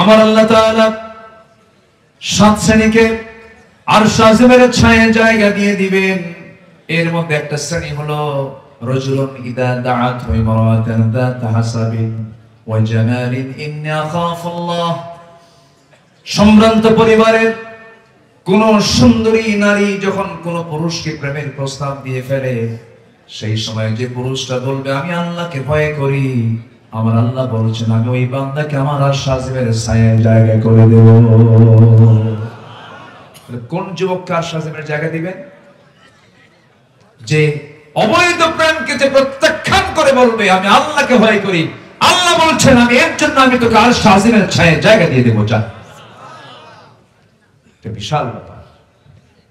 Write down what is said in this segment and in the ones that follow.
আমার আল্লাহ তাআলা 7 শ্রেণীকে আরশ আজিমের ছায়ায় জায়গা দিয়ে দিবেন। এর মধ্যে একটা শ্রেণী হলো রাজুলুন ইদা দাআত ইমরাতান যাত হাসাবিন ওয়া জামালিন ইন্নী আখাফুল্লাহ। সম্ভ্রান্ত পরিবারের কোন সুন্দরী নারী যখন কোন পুরুষকে প্রেমের প্রস্তাব দিয়ে ফেলে, সেই সময় যে পুরুষটা বলবে আমি আল্লাহকে ভয় করি, আমার আল্লাহ বলছেন আমি ওই বান্দাকে আমার আরশ আজিমের ছায়ায় জায়গা করে দেব। কোন যুবককে আরশ আজিমের জায়গা দিবেন? যে অবৈধ প্রেমকে যে প্রত্যাখ্যান করে বলবে আমি আল্লাহকে ভয় করি, আল্লাহ বলছেন আমি এর জন্য আমি তোকে আরশ আজিমের ছায়ায় জায়গা দিয়ে দেব। যা, এটা বিশাল ব্যাপার।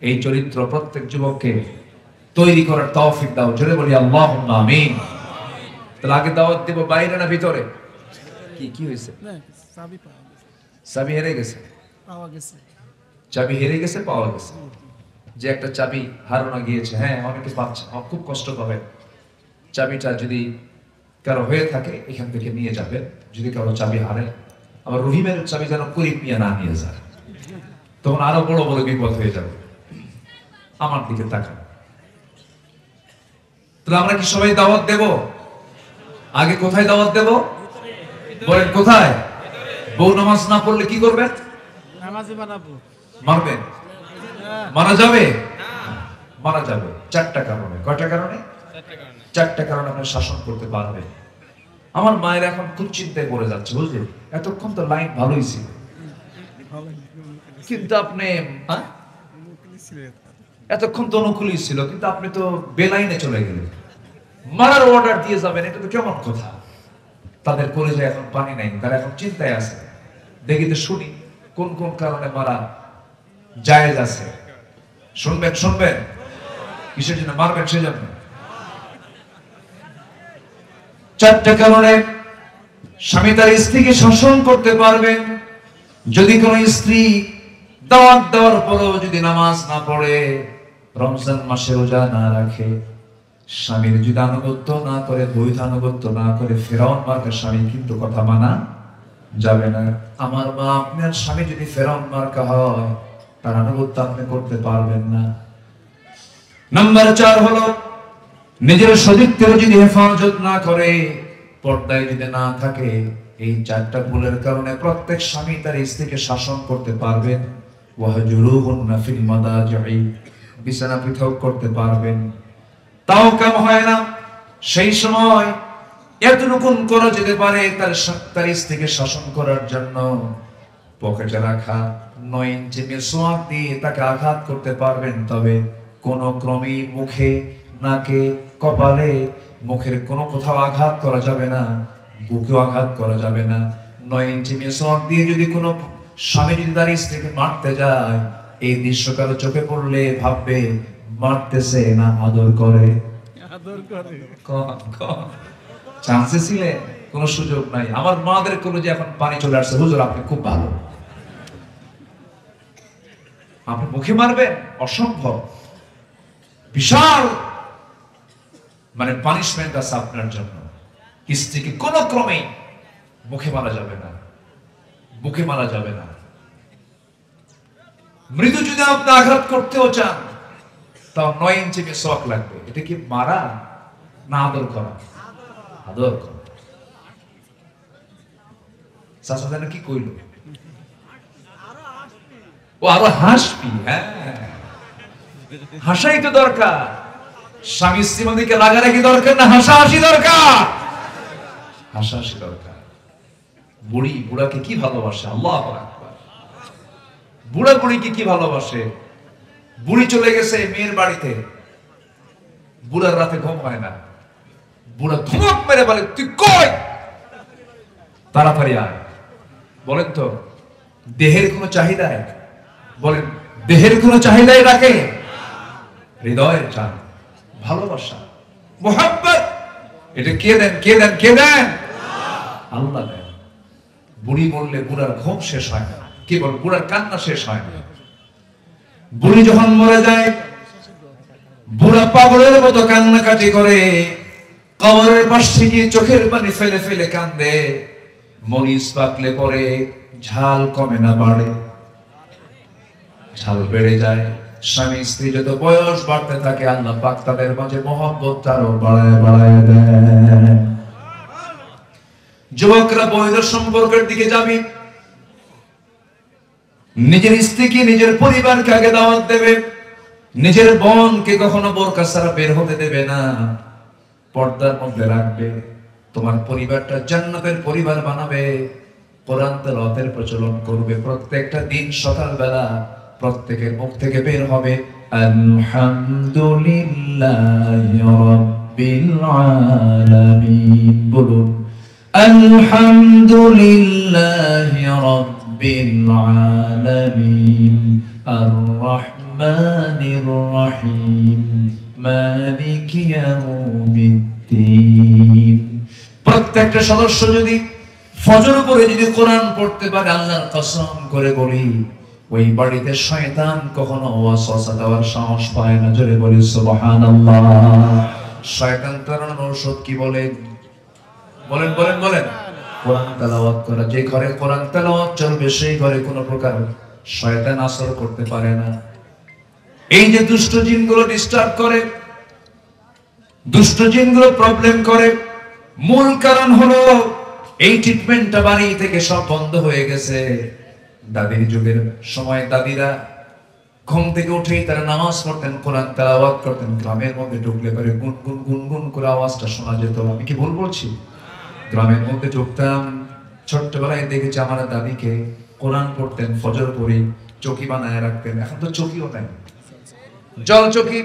এই চরিত্র প্রত্যেক যুবককে তৈরি করার তৌফিক দাও। জোরে বলি আল্লাহুম্মা আমিন। তাহলে আগে দাওয়াত দেব বাইরে না ভিতরে? কি হয়েছে? চাবি হেরে গেছে, পাওয়া গেছে। চাবি হেরে গেছে, পাওয়া গেছে। যে একটা চাবি হারানো গিয়েছে, হ্যাঁ অনেকে পাচ্ছে, খুব কষ্ট পাবেন। চাবিটা যদি কারো হয়ে থাকে এখান থেকে নিয়ে যাবেন। যদি কারো চাবি হারে, আবার রহিমের চাবি যেন করিম নিয়ে না নিয়ে যায়, তখন আরো বড় বড় বিপদ হয়ে যাবে। আমার দিকে তাকান। তাহলে আমরা কি সবাই দাওয়াত দেব? আগে কোথায় দাওয়াত দেব বলেন? কোথায়? বউ নামাজ না পড়লে কি করবেন? নামাজে বানাবো। মারবেন? মারা যাবে? মারা যাবে 4টা কারণে। কয়টা কারণে? 4টা কারণে আপনি শাসন করতে পারবেন। আমার মায়ের এখন খুব চিন্তায় পড়ে যাচ্ছে, বুঝলেন? এতক্ষণ তো লাইন ভালোই ছিল, কিন্তু আপনি এতক্ষণ তো অনুকূলই ছিল, কিন্তু আপনি তো বেলাইনে চলে গেলেন, মারার অর্ডার দিয়ে যাবেন। এটা তো কেমন কথা? তাদের কলেজে এখন পানি নাই, তারা এখন চিন্তায় আছে। দেখি তো শুনি কোন কোন কারণে মারা জায়েজ আছে। শুনবেন? শুনবেন? কিসের জন্য মারবেন? সেজন্য 4টা কারণে স্বামী তার স্ত্রীকে শাসন করতে পারবেন। যদি কোন স্ত্রী দাওয়াত দেওয়ার পরেও যদি নামাজ না পড়ে, রমজান মাসে রোজা না রাখে, স্বামীর যদি আনুগত্য না করে, বৈধ আনুগত্য না করে, ফেরাউন মার্কা স্বামী কিন্তু কথা মানা যাবে না। আমার মা, আপনার স্বামী যদি ফেরাউন মার্কা হয়, তার আনুগত্য আপনি করতে পারবেন না। নাম্বার 4 হলো নিজের সতীত্বের যদি হেফাজত না করে, পর্দায় যদি না থাকে, এই 4টা ভুলের কারণে প্রত্যেক স্বামী তার স্ত্রীকে শাসন করতে পারবেন। ওয়াহজুরুহুন্না ফিল মাদাজি'i, বিছানা পৃথক করতে পারবেন। তাও কাম হয় না, সেই সময় এতটুকুন করা যেতে পারে তার স্ত্রীকে শাসন করার জন্য পকেটে রাখা 9 ইঞ্চি মিসওয়াক দিয়ে তাকে আঘাত করতে পারবেন। তবে কোন ক্রমেই মুখে, নাকে, কপালে, মুখের কোনো কোথাও আঘাত করা যাবে না, বুকেও আঘাত করা যাবে না। 9 ইঞ্চি মিসওয়াক দিয়ে যদি কোনো স্বামী যদি তার স্ত্রীকে মারতে যায়, এই দৃশ্যকাল চোখে পড়লে ভাববে মারতেছে না আদর করে। চান্সে ছিলে কোন সুযোগ নাই। আমার মাদের কোনো যে এখন পানি চলে আসছে, হুজুর আপনি খুব ভালো, আপনি মুখে মারবেন? অসম্ভব। বিশাল মানে পানিশমেন্ট আছে আপনার জন্য। স্ত্রীকে কোন ক্রমে মুখে মারা যাবে না, বুকে মারা যাবে না। মৃদু যদি আপনি আঘাত করতেও চান, তাও 9 ইঞ্চি মিসওয়াক লাগবে। এটা কি মারা না আদর করা? আদর করা। চাচা যেন কি কইল? ও আরো হাসবি। হ্যাঁ, হাসাই তো দরকার। স্বামী স্ত্রী মধ্যে রাগারাগি দরকার না, হাসাহাসি দরকার। হাসাহাসি দরকার। বুড়ি বুড়াকে কি ভালোবাসে, আল্লাহু আকবার। বুড়া বুড়িকে কি ভালোবাসে। বুড়ি চলে গেছে মেয়ের বাড়িতে, বুড়ার রাতে ঘুম হয় না। বুড়া ধমক মেরে বলে তুই কই, তাড়াতাড়ি আয়। বলেন তো দেহের কোনো চাহিদায়, বলেন দেহের কোনো চাহিদায় রাখে? হৃদয়ের চান, ভালোবাসা, মোহাব্বত, এটা কে দেন? কে দেন? কে দেন? আল্লাহ দেন। বুড়ি বললে বুড়ার ঘুম শেষ হয় না, কি বল, বুড়ার কান্না শেষ হয় না। বুড়ি যখন মরে যায়, বুড়া পাগলের মতো কান্নাকাটি করে, কবরের পাশে গিয়ে চোখের পানি ফেলে ফেলে কান্দে। মরিচ পাকলে পরে ঝাল কমে না বাড়ে, ঝাল বেড়ে যায়। স্বামী স্ত্রী যত বয়স বাড়তে থাকে আল্লাহ পাক তাদের মাঝে মহব্বত আরো বাড়ায় বাড়ায় দেয়। যুবকরা বৈধ সম্পর্কের দিকে যাবে, নিজের স্ত্রীকে নিজের পরিবারকে আগে দাওয়াত দেবে, নিজের বোনকে কখনো বোরকা ছাড়া বের হতে দেবে না, পর্দার মধ্যে রাখবে। তোমার পরিবারটা জান্নাতের পরিবার বানাবে। কোরআন তেলাওয়াতের প্রচলন করবে। প্রত্যেকটা দিন সকালবেলা প্রত্যেকের মুখ থেকে বের হবে আলহামদুলিল্লাহি রাব্বিল আলামিন। বলুন আলহামদুলিল্লাহি রাব্বিল আলামিন আর রাহমানির রহিম মালিকি ইয়াউমিদ্দিন। প্রত্যেকটা সদস্য যদি ফজর করে যদি কোরআন পড়তে পারে, আল্লাহর কসম করে বলি ওই বাড়িতে শয়তান কখনো ওয়াসওয়াসা দেওয়ার সাহস পায় না। জোরে বলি সুবহানাল্লাহ। শয়তান তাড়ানোর ঔষধ কি বলেন? বলেন বলেন বলেন। কোরআন তেলাওয়াত করা। যে ঘরে কোরআন তেলাওয়াত চলবে সেই ঘরে কোনো প্রকার শয়তান আসর করতে পারে না। এই যে দুষ্ট জিনগুলো ডিস্টার্ব করে, দুষ্ট জিনগুলো প্রবলেম করে, মূল কারণ হলো এই ট্রিটমেন্টটা বাড়ি থেকে সব বন্ধ হয়ে গেছে। দাদির যুগের সময় দাদিরা ঘুম থেকে উঠেই তারা নামাজ পড়তেন, কোরআন তেলাওয়াত করতেন। গ্রামের মধ্যে ঢুকলে পরে গুনগুন গুনগুন করে আওয়াজটা শোনা যেত। আমি কি ভুল বলছি? গ্রামের মধ্যে ঢুকতাম, ছোট্টবেলায় দেখেছি আমার দাদিকে কোরআন পড়তেন, ফজর পড়ি চৌকি বানায় রাখতেন। এখন তো চৌকিও নাই, জল চৌকি,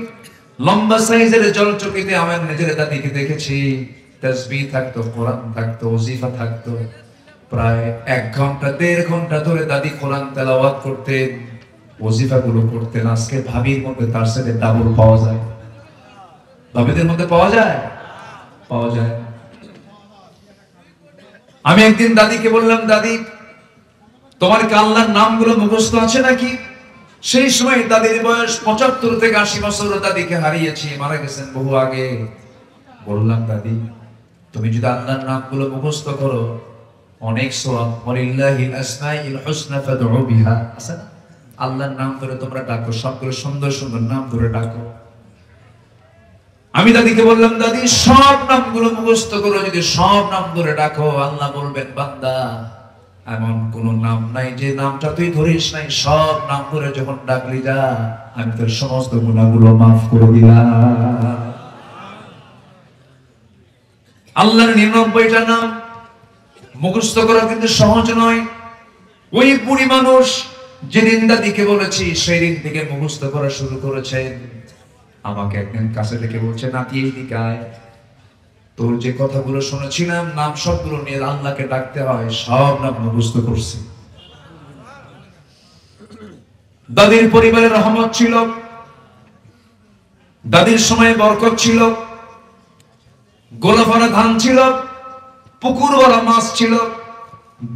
লম্বা সাইজের জল চৌকিতে আমার নিজের দাদিকে দেখেছি। তাসবিহ থাকতো, কোরআন থাকতো, ওজিফা থাকতো। প্রায় 1 ঘন্টা 1.5 ঘন্টা ধরে দাদি কোরআন তেলাওয়াত করতেন, ওজিফা গুলো করতেন। আজকে ভাবির মধ্যে তার সাথে ডাবল পাওয়া যায়। ভাবিদের মধ্যে পাওয়া যায়? পাওয়া যায়। আমি একদিন দাদিকে বললাম, দাদি তোমার কি আল্লাহর নামগুলো মুখস্থ আছে নাকি? সেই সময় দাদির বয়স 75 থেকে 80 বছর। দাদিকে হারিয়েছি, মারা গেছেন বহু আগে। বললাম, দাদি তুমি যদি আল্লাহর নামগুলো মুখস্থ করো অনেক সওয়াব। ওয়ালিল্লাহিল আসমাউল হুসনা ফাদউ বিহা। আচ্ছা, আল্লাহর নাম ধরে তোমরা ডাকো, সবগুলো সুন্দর সুন্দর নাম ধরে ডাকো। আমি দাদিকে বললাম, দাদি সব নামগুলো মুখস্থ করো, যদি সব নাম ধরে ডাকো আল্লাহ বলবেন বান্দা এমন কোন নাম নাই যে নামটা তুই ধরিস নাই। সব নাম ধরে যখন ডাকলি যা, আমি তোর সমস্ত গুনাহগুলো মাফ করে দিলাম। আল্লাহর 99টা নাম মুখস্থ করা কিন্তু সহজ নয়। ওই বুড়ি মানুষ যেদিন দাদিকে বলেছি সেই দিন থেকে মুখস্থ করা শুরু করেছেন। আমাকে একদিন কাছে থেকে বলছে, নাতি এইদিকে আয়, তোর যে কথাগুলো শুনেছিলাম নাম সবগুলো নিয়ে আল্লাহকে ডাকতে হয়, সব নাম মুখস্থ করছি। দাদির পরিবারে রহমত ছিল, দাদির সময়ে বরকত ছিল, গোলাভরা ধান ছিল, পুকুর ভরা মাছ ছিল,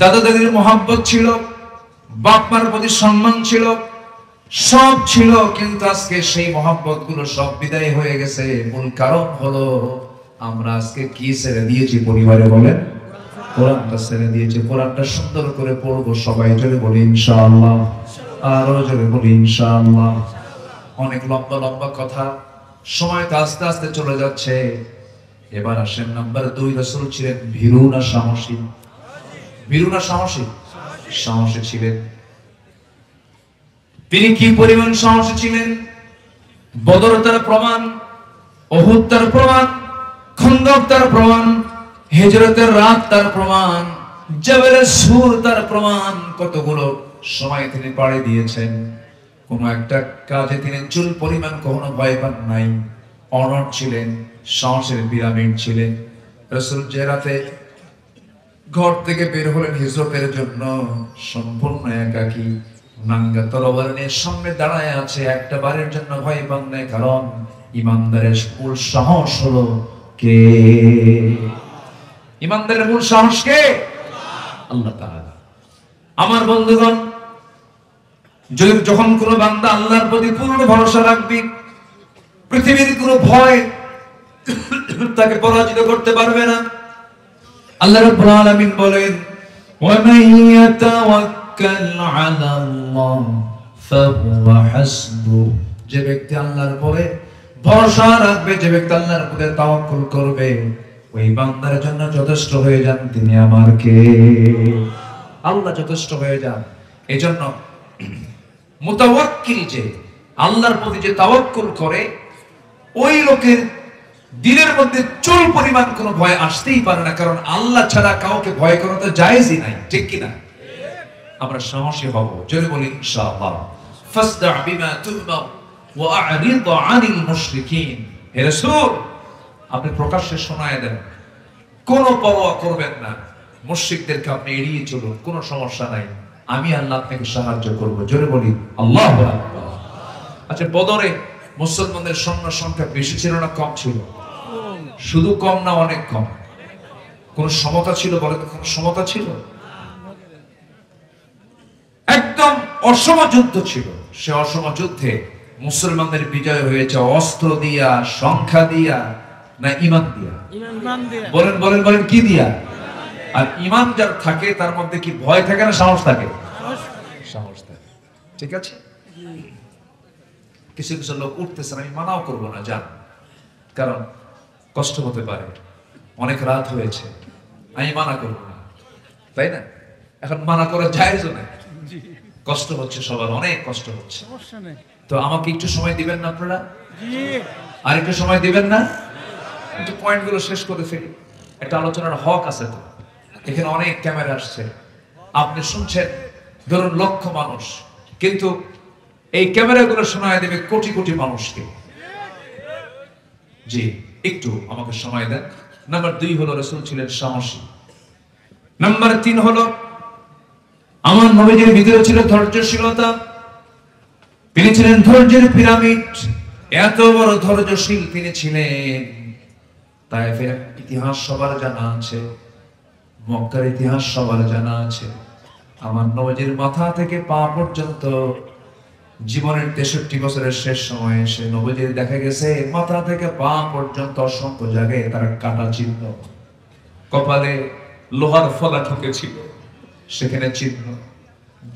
দাদা দাদির মহব্বত ছিল, বাপ মার প্রতি সম্মান ছিল, সব ছিল। কিন্তু আজকে সেই মহব্বত গুলো সব বিদায় হয়ে গেছে। মূল কারণ হলো আমরা আজকে কি ছেড়ে দিয়েছি পরিবারে? বলেন, কোরআনটা ছেড়ে দিয়েছি। কোরআনটা সুন্দর করে পড়বো সবাই, জোরে বলি ইনশাআল্লাহ, আরো জোরে বলি ইনশাআল্লাহ। অনেক লম্বা লম্বা কথা, সময় তো আস্তে আস্তে চলে যাচ্ছে। এবার আসেন নাম্বার 2। রাসূল ছিলেন ভীরু না সাহসী? ভীরু না সাহসী? সাহসী ছিলেন। তিনি কি পরিমাণ সাহসী ছিলেন? বদর তার প্রমাণ, উহুদ তার প্রমাণ, খন্দক তার প্রমাণ, হিজরতের রাত তার প্রমাণ, জাবালের সুর তার প্রমাণ। কতগুলো সময় তিনি পাড়ি দিয়েছেন, কোন একটা কাজে তিনি চুল পরিমাণ কখনো ভয় পান নাই। অনড় ছিলেন, সাহসের পিরামিড ছিলেন। রাসূল যে রাতে ঘর থেকে বের হলেন হিজরতের জন্য, সম্পূর্ণ একাকী, নাঙ্গা তরবারি নিয়ে সামনে দাঁড়ায় আছে। একটা বারের জন্য ভয় পান নাই, কারণ ইমানদারের মূল সাহস হলো কে? ইমানদারের মূল সাহস কে? আল্লাহ তাআলা। আমার বন্ধুগণ, যখন কোন বান্দা আল্লাহর প্রতি পূর্ণ ভরসা রাখবে, পৃথিবীর কোন ভয় তাকে পরাজিত করতে পারবে না। আল্লাহ রাব্বুল আলামিন বলেন, ومن يتوكل على الله فهو حسبه। যে ব্যক্তি আল্লাহর উপরে ভরসা রাখবে, যে ব্যক্তি আল্লাহর উপরে তাওয়াক্কুল করবে, ওই বান্দার জন্য যথেষ্ট হয়ে যান তিনি আমার কে? আল্লাহ যথেষ্ট হয়ে যান। এজন্য মুতাওয়াক্কিল, যে আল্লাহর প্রতি যে তাওয়াক্কুল করে, ওই লোকের দিলের মধ্যে চুল পরিমাণ কোনো ভয় আসতেই পারে না, কারণ আল্লাহ ছাড়া কাউকে ভয় করা তো জায়েজই নাই, ঠিক কি না? আমরা সাহসী হব, জোরে বলি ইনশাআল্লাহ। ফাসদা বিমা তু'মার ওয়া আ'রিদ আনিল মুশরিকিন। হে রাসূল, আপনি প্রকাশ্যে শোনায় দেন, কোনো পরোয়া করবেন না, মুশরিকদেরকে আপনি এড়িয়ে চলুন, কোনো সমস্যা নাই, আমি আল্লাহ আপনাকে সাহায্য করব। জোরে বলি আল্লাহু আকবার। আচ্ছা, বদরে মুসলমানদের সৈন্য সংখ্যা বেশি ছিল না কম ছিল? শুধু কম না, অনেক কম। কোন সমতা ছিল? বলে তো কোন সমতা ছিল? একদম অসম যুদ্ধ ছিল। সে অসম যুদ্ধে মুসলমানদের বিজয় হয়েছে অস্ত্র দিয়া, সংখ্যা দিয়া, না ঈমান দিয়া? বলেন বলেন বলেন, কি দিয়া? আর ঈমান যার থাকে তার মধ্যে কি ভয় থাকে না সাহস থাকে? সাহস থাকে। ঠিক আছে, কিছু কিছু লোক উঠতেছে, আমি মানাও করবো না, যান, কারণ কষ্ট হতে পারে, অনেক রাত হয়েছে, আমি মানা করবো না, তাই না? এখন মানা করা জায়েজও না, কষ্ট হচ্ছে, সবার অনেক কষ্ট হচ্ছে। তো আমাকে একটু সময় দিবেন না আপনারা? আর একটু সময় দিবেন না? একটু পয়েন্টগুলো শেষ করে ফেলি। একটা আলোচনার হক আছে তো, এখানে অনেক ক্যামেরা আসছে, আপনি শুনছেন ধরুন লক্ষ মানুষ, কিন্তু এই ক্যামেরাগুলো শোনায় দেবে কোটি কোটি মানুষকে। জি, একটু আমাকে সময় দেন। নাম্বার 2 হলো রাসূল ছিলেন সাহসী। নাম্বার 3 হলো আমার নবীজির ভিতরে ছিল ধৈর্যশীলতা। তিনি ছিলেন ধৈর্যের পিরামিড, এত বড় ধৈর্যশীল তিনি ছিলেন। তায়েফের ইতিহাস সবার জানা আছে, মক্কার ইতিহাস সবার জানা আছে। আমার নবীজির মাথা থেকে পা পর্যন্ত জীবনের 63 বছরের শেষ সময়ে এসে নবীজির দেখা গেছে মাথা থেকে পা পর্যন্ত অসংখ্য জায়গায় তার কাটা চিহ্ন, কপালে লোহার ফলা ঠুকেছিল, সেখানে চিহ্ন,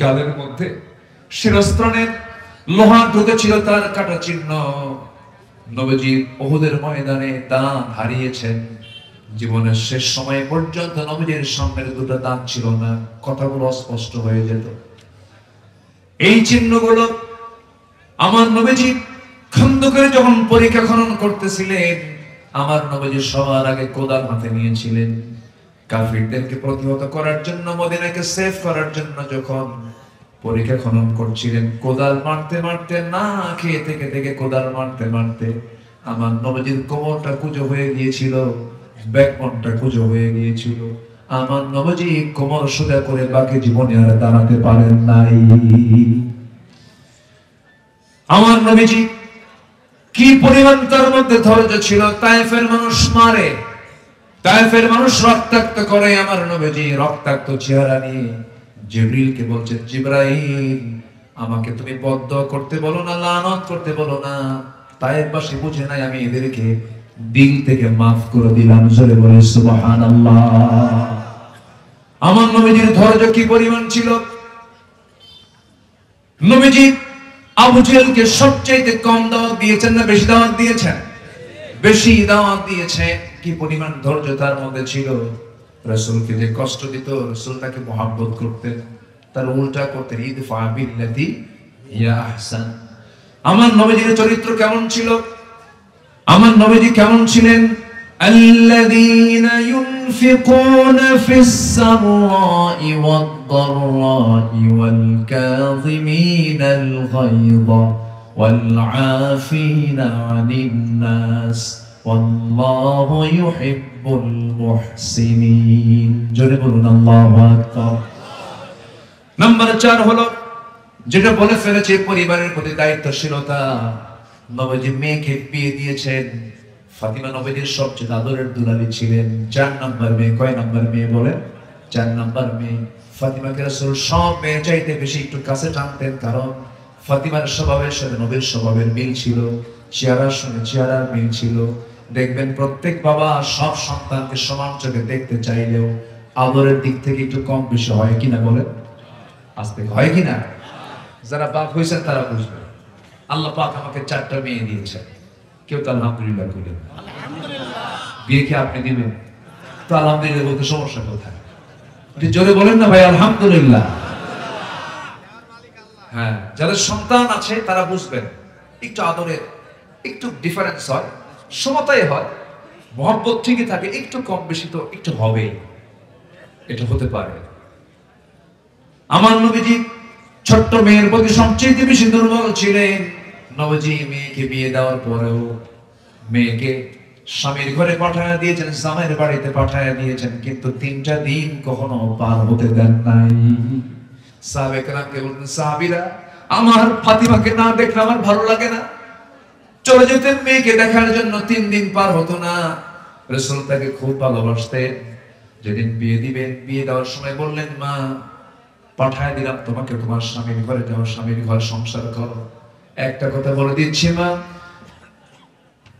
গালের মধ্যে শিরস্ত্রাণের লোহা ঢুকেছিল, তার কাটা চিহ্ন। নবীজি উহুদের ময়দানে দাঁত হারিয়েছেন, জীবনের শেষ সময় পর্যন্ত নবীজির সামনের 2টা দাঁত ছিল না, কথাগুলো অস্পষ্ট হয়ে যেত। এই চিহ্নগুলো আমার নবীজি খন্দকের যখন পরীক্ষা খনন করতেছিলেন, আমার নবীজি সবার আগে কোদাল হাতে নিয়েছিলেন। কাফিরদেরকে প্রতিহত করার জন্য, মদিনাকে সেভ করার জন্য যখন পরীক্ষা খনন করছিলেন, কোদাল মারতে মারতে, না খেয়ে থেকে থেকে কোদাল মারতে মারতে আমার নবীজির কোমরটা কুঁজো হয়ে গিয়েছিল, ব্যাকবোনটা কুঁজো হয়ে গিয়েছিল। আমার নবীজি কোমর সোজা করে বাকি জীবনে আর দাঁড়াতে পারেন নাই। আমার নবীজি কি পরিমাণ তার মধ্যে ধৈর্য ছিল। তায়েফের মানুষ মারে, তায়েফের মানুষ রক্তাক্ত করে, আমার নবীজি রক্তাক্ত চেহারা নিয়ে জিবরিলকে বলছে, জিবরাইল আমাকে তুমি বদদুয়া করতে বলো না, লানত করতে বলো না, তায়েফবাসী বুঝে নাই আমি এদেরকে দিল থেকে মাফ করে দিলাম। জোরে বলে সুবহানাল্লাহ। আমার নবীজির ধৈর্য কি পরিমাণ ছিল। নবীজি আবু জেহেলকে সবচেয়ে কম দাওয়াত দিয়েছেন না বেশি দাওয়াত দিয়েছেন? বেশি দাওয়াত দিয়েছে। কি পরিমাণ ধৈর্য তার মধ্যে ছিল। রাসূলকে যে কষ্ট দিত, রাসূল তাকে মহব্বত করতেন, তার উল্টা করতেন, ইদফা বিল্লাতি হিয়া আহসান। আমার নবীজির চরিত্র কেমন ছিল? আমার নবীজি কেমন ছিলেন? আল্লাযীনা ইউনফিকুনা ফিস সাররাই ওয়াদ দাররাই ওয়াল কাযিমিনাল গায়যা ওয়াল আফিনা আনিন নাস ওয়াল্লাহু ইউহিব্বুল মুহসিনিন। জোরে বলুন আল্লাহু আকবার। নাম্বার 4 হলো যেটা বলে ফেলেছে, পরিবারের প্রতি দায়িত্বশীলতা। নবীজি মেয়েকে বিয়ে দিয়েছেন, ফাতিমা নবীজির সবচেয়ে আদরের দুলালি ছিলেন। 4 নাম্বার মেয়ে। কয় নাম্বার মেয়ে বলেন? 4 নাম্বার মেয়ে। ফাতিমাকে রাসূল সব মেয়ে চাইতে বেশি একটু কাছে টানতেন, কারণ ফাতিমার স্বভাবের সাথে নবীর স্বভাবের মিল ছিল, চেহারার সঙ্গে চেহারার মিল ছিল। দেখবেন প্রত্যেক বাবা সব সন্তানকে সমান চোখে দেখতে চাইলেও আদরের দিক থেকে একটু কম বেশি হয় কিনা বলেন? আজ থেকে হয় কিনা? যারা বাপ হয়েছেন তারা বুঝবে। আল্লাহ পাক আমাকে 4টা মেয়ে দিয়েছেন, কেউ তো আলহামদুলিল্লাহ বলেন। বিয়ে কি আপনি দিবেন? তো আলহামদুলিল্লাহ বলতে সমস্যা কোথায়? জোরে বলেন না ভাই আলহামদুলিল্লাহ। হ্যাঁ, যাদের সন্তান আছে তারা বুঝবেন একটু আদরের একটু ডিফারেন্স হয়, সমতায় হয়, মহব্বত ঠিকই থাকে, একটু কম বেশি তো একটু হবেই, এটা হতে পারে। আমার নবীজি ছোট্ট মেয়ের প্রতি সবচেয়ে বেশি দুর্বল ছিলেন। নবীজি মেয়েকে বিয়ে দেওয়ার পরেও মেয়েকে স্বামীর ঘরে পাঠায় দিয়েছেন, জামাইয়ের বাড়িতে পাঠায় দিয়েছেন, কিন্তু 3টা দিন কখনো পার হতে দেন নাই। সাহাবে কেরামকে বলতেন, সাহাবীরা আমার ফাতিমাকে না দেখলে আমার ভালো লাগে না। চলে যেতেন মেয়েকে দেখার জন্য, 3 দিন পার হতো না। রাসূল তাকে খুব ভালোবাসতেন। যেদিন বিয়ে দিবেন, বিয়ে দেওয়ার সময় বললেন, মা পাঠায় দিলাম তোমাকে তোমার স্বামীর ঘরে যাও, স্বামীর ঘর সংসার করো। একটা কথা বলে দিচ্ছি মা,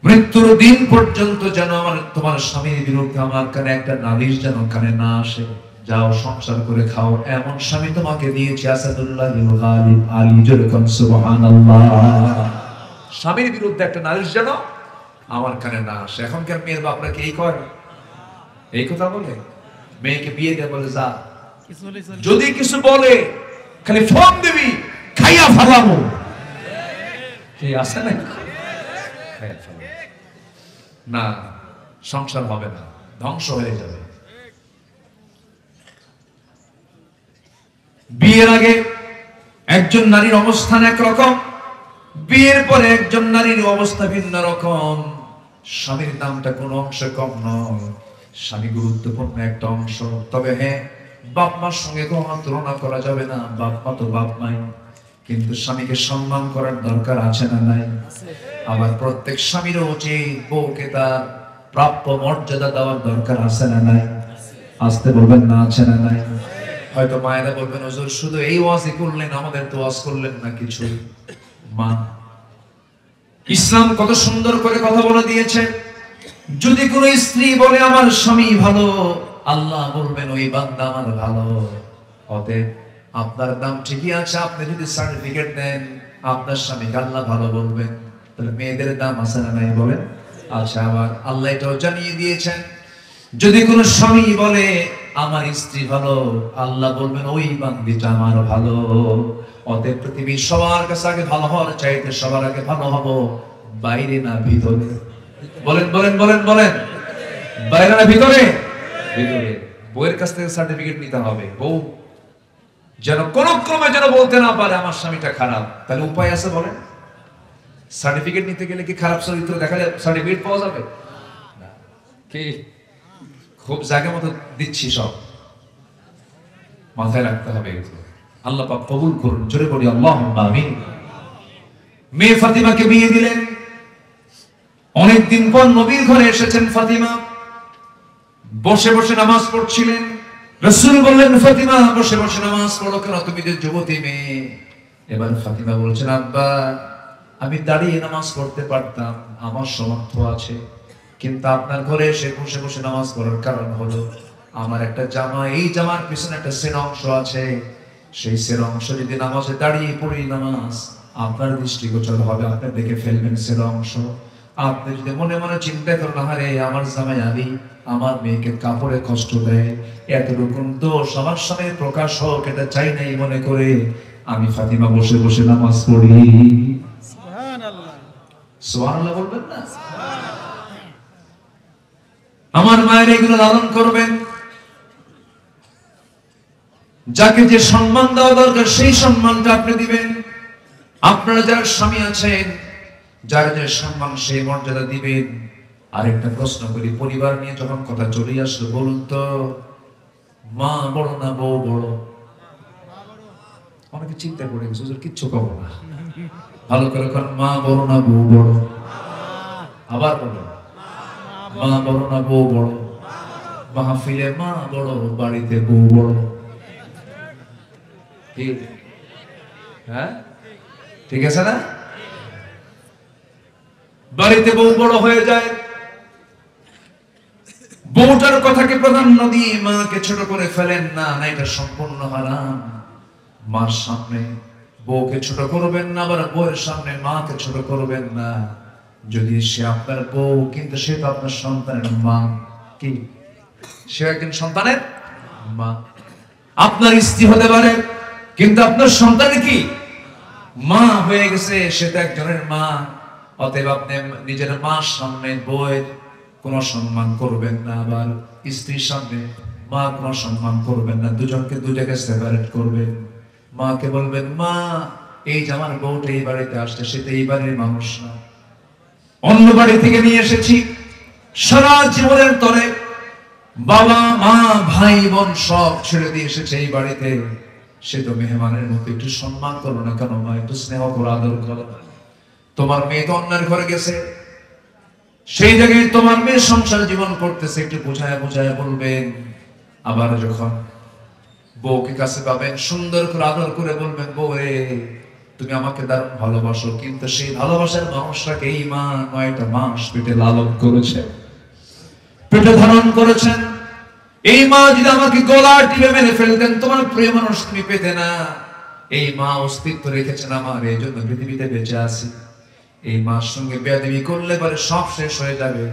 মৃত্যুর দিন পর্যন্ত যেন তোমার স্বামীর বিরুদ্ধে আমার কানে একটা নালিশ যেন কানে না আসে। যাও সংসার করে খাও, এমন স্বামী তোমাকে দিয়েছি আসাদুল্লাহিল গালিব। আলী যেরকম সুবহানাল্লাহ। স্বামীর বিরুদ্ধে একটা নালিশ যেন আমার কানে না আসে। এখনকার মেয়ের বাপরা কি এই করে? এই কথা বলে মেয়েকে বিয়ে দেয়, বলে যা, যদি কিছু বলে খালি ফোন দিবি, খাইয়া ফেলাবো। এই আছে না? না, সংসার হবে না, ধ্বংস হয়ে যাবে। বিয়ের আগে একজন নারীর অবস্থান একরকম, বিয়ের পরে একজন নারীর অবস্থা ভিন্ন রকম। স্বামীর দামটা কোনো অংশে কম নয়, স্বামী গুরুত্বপূর্ণ একটা অংশ। তবে হ্যাঁ, বাপ মার সঙ্গে কোনো তুলনা করা যাবে না, বাপ মা তো বাপ মাই। কিন্তু স্বামীকে সম্মান করার দরকার আছে না নাই? আবার প্রত্যেক স্বামীরও উচিত বউকে তার প্রাপ্য মর্যাদা দেওয়ার দরকার আছে না নাই? আসতে বলবেন না, আছে না নাই? হয়তো মায়েরা বলবেন, হুজুর শুধু এই ওয়াজই করলেন, আমাদের তো ওয়াজ করলেন না কিছু। মা, ইসলাম কত সুন্দর করে কথা বলে দিয়েছে। যদি কোনো স্ত্রী বলে আমার স্বামী ভালো, আল্লাহ বলবেন ওই বান্দা আমার ভালো। অতএব আপনার দাম ঠিকই আছে। আপনি যদি সার্টিফিকেট দেন আপনার স্বামীকে আল্লাহ ভালো বলবেন, তাহলে মেয়েদের দাম আছে না নাই বলেন? আচ্ছা, আবার আল্লাহ এটাও জানিয়ে দিয়েছেন, যদি কোনো স্বামী বলে আমার স্ত্রী ভালো, আল্লাহ বলবেন ওই বান্দিটা আমার ভালো। অতএব পৃথিবীর সবার কাছে আগে ভালো হওয়ার চাইতে সবার আগে ভালো হব বাইরে না ভিতরে? বলেন বলেন বলেন বলেন, বাইরে না ভিতরে? ভিতরে। বউয়ের কাছ থেকে সার্টিফিকেট নিতে হবে। বউ যেন কোন ক্রমে যেন বলতে না পারে আমার স্বামীটা খারাপ। তাহলে উপায় আছে বলেন? সার্টিফিকেট নিতে গেলে কি খারাপ চরিত্র দেখালে সার্টিফিকেট পাওয়া যাবে? কি খুব জায়গা মতো দিচ্ছি, সব মাথায় রাখতে হবে। আল্লাহ পাক কবুল করুন, জোরে বলি আল্লাহুম্মা আমিন। মেয়ে ফাতিমাকে বিয়ে দিলেন। অনেকদিন পর নবীর ঘরে এসেছেন ফাতিমা, বসে বসে নামাজ পড়ছিলেন। রাসূল বললেন, ফাতিমা বসে বসে নামাজ পড়ো কেন? তুমি যে যুবতী মেয়ে। এবার ফাতিমা বলছেন, আব্বা আমি দাঁড়িয়ে নামাজ পড়তে পারতাম, আমার সামর্থ্য আছে, কিন্তু আপনার ঘরে এসে বসে বসে নামাজ পড়ার কারণ হলো আমার একটা জামা, এই জামার পিছনে একটা সের অংশ আছে। সেই সের অংশ যদি নামাজে দাঁড়িয়ে পড়ি নামাজ, আপনার দৃষ্টিগোচর হবে, আপনি দেখে ফেলবেন সের অংশ। আপনি যদি মনে মনে চিন্তা করেন, আরে আমার জামাই আলী আমার মেয়েকে কাপড়ে কষ্ট দেয়, এতটুকু দোষ আমার সামনে প্রকাশ হোক এটা চাই নাই মনে করে আমি ফাতিমা বসে বসে নামাজ পড়ি। সুবহানাল্লাহ, সুবহানাল্লাহ বলবেন না? আমার মায়ের এগুলো লালন করবেন। যাকে যে সম্মান দেওয়া দরকার সেই সম্মানটা আপনি দিবেন। আপনারা যারা স্বামী আছেন, যারা যে সম্মান সেই মর্যাদা দিবেন। আরেকটা প্রশ্ন করি, পরিবার নিয়ে যখন কথা চলে আসলো, বলুন তো মা বড় না বউ বড়? অনেকে চিন্তা করে গেছে, কিচ্ছু কব না, ভালো করে কারণ মা বড় না বউ বড়? আবার বলো, মা বড় না বউ বড়? মাহফিলে মা বড়, বাড়িতে বউ বড়। হ্যাঁ, ঠিক আছে না? বাড়িতে বউ বড় হয়ে যায়, বউটার কথাকে প্রাধান্য দিয়ে মাকে ছোট করে ফেলেন না, না এটা সম্পূর্ণ হারাম। মার সামনে বউকে ছোট করবেন না, আবার বউয়ের সামনে মাকে ছোট করবেন না। যদি সে আপনার বউ, কিন্তু সে তো আপনার সন্তানের মা। কি সে একজন সন্তানের মা? আপনার স্ত্রী হতে পারে, কিন্তু আপনার সন্তান কি মা হয়ে গেছে, সে তো একজনের মা। অতএব আপনি নিজের মার সামনে বউয়ের কোন সম্মান করবেন না, আবার স্ত্রীর সামনে মা কোন সম্মান করবেন না। দুজনকে দু জায়গায় সেপারেট করবেন। মাকে বলবেন, মা এই যে আমার বউটা এই বাড়িতে আসছে, সে তো এই বাড়ির মানুষ না, অন্য বাড়ি থেকে নিয়ে এসেছি। সারা জীবনের তরে বাবা মা ভাই বোন সব ছেড়ে দিয়ে এসেছে এই বাড়িতে, সে তো মেহমানের মতো, একটু সম্মান করো না কেন মা? একটু স্নেহ করো, আদর করো। তোমার মেয়ে তো অন্যের ঘরে গেছে, সেই জায়গায় তোমার মেয়ে সংসার জীবন করতেছে, একটু বুঝায় বুঝায় বলবেন। আবার যখন বউকে কাছে পাবেন, সুন্দর করে আদর করে বলবেন, বউ রে তুমি আমাকে দারুণ ভালোবাসো, কিন্তু সেই ভালোবাসার মানুষটাকে এই মা 9টা মাস পেটে লালন করেছে, পেটে ধারণ করেছেন। এই মা যদি আমাকে গলা টিপে মেরে ফেলতেন, তোমার প্রিয় মানুষ তুমি পেতে না। এই মা অস্তিত্ব রেখেছেন আমার, এই জন্য পৃথিবীতে বেঁচে আছি। এই মার সঙ্গে বেয়াদবি করলে পরে সব শেষ হয়ে যাবে।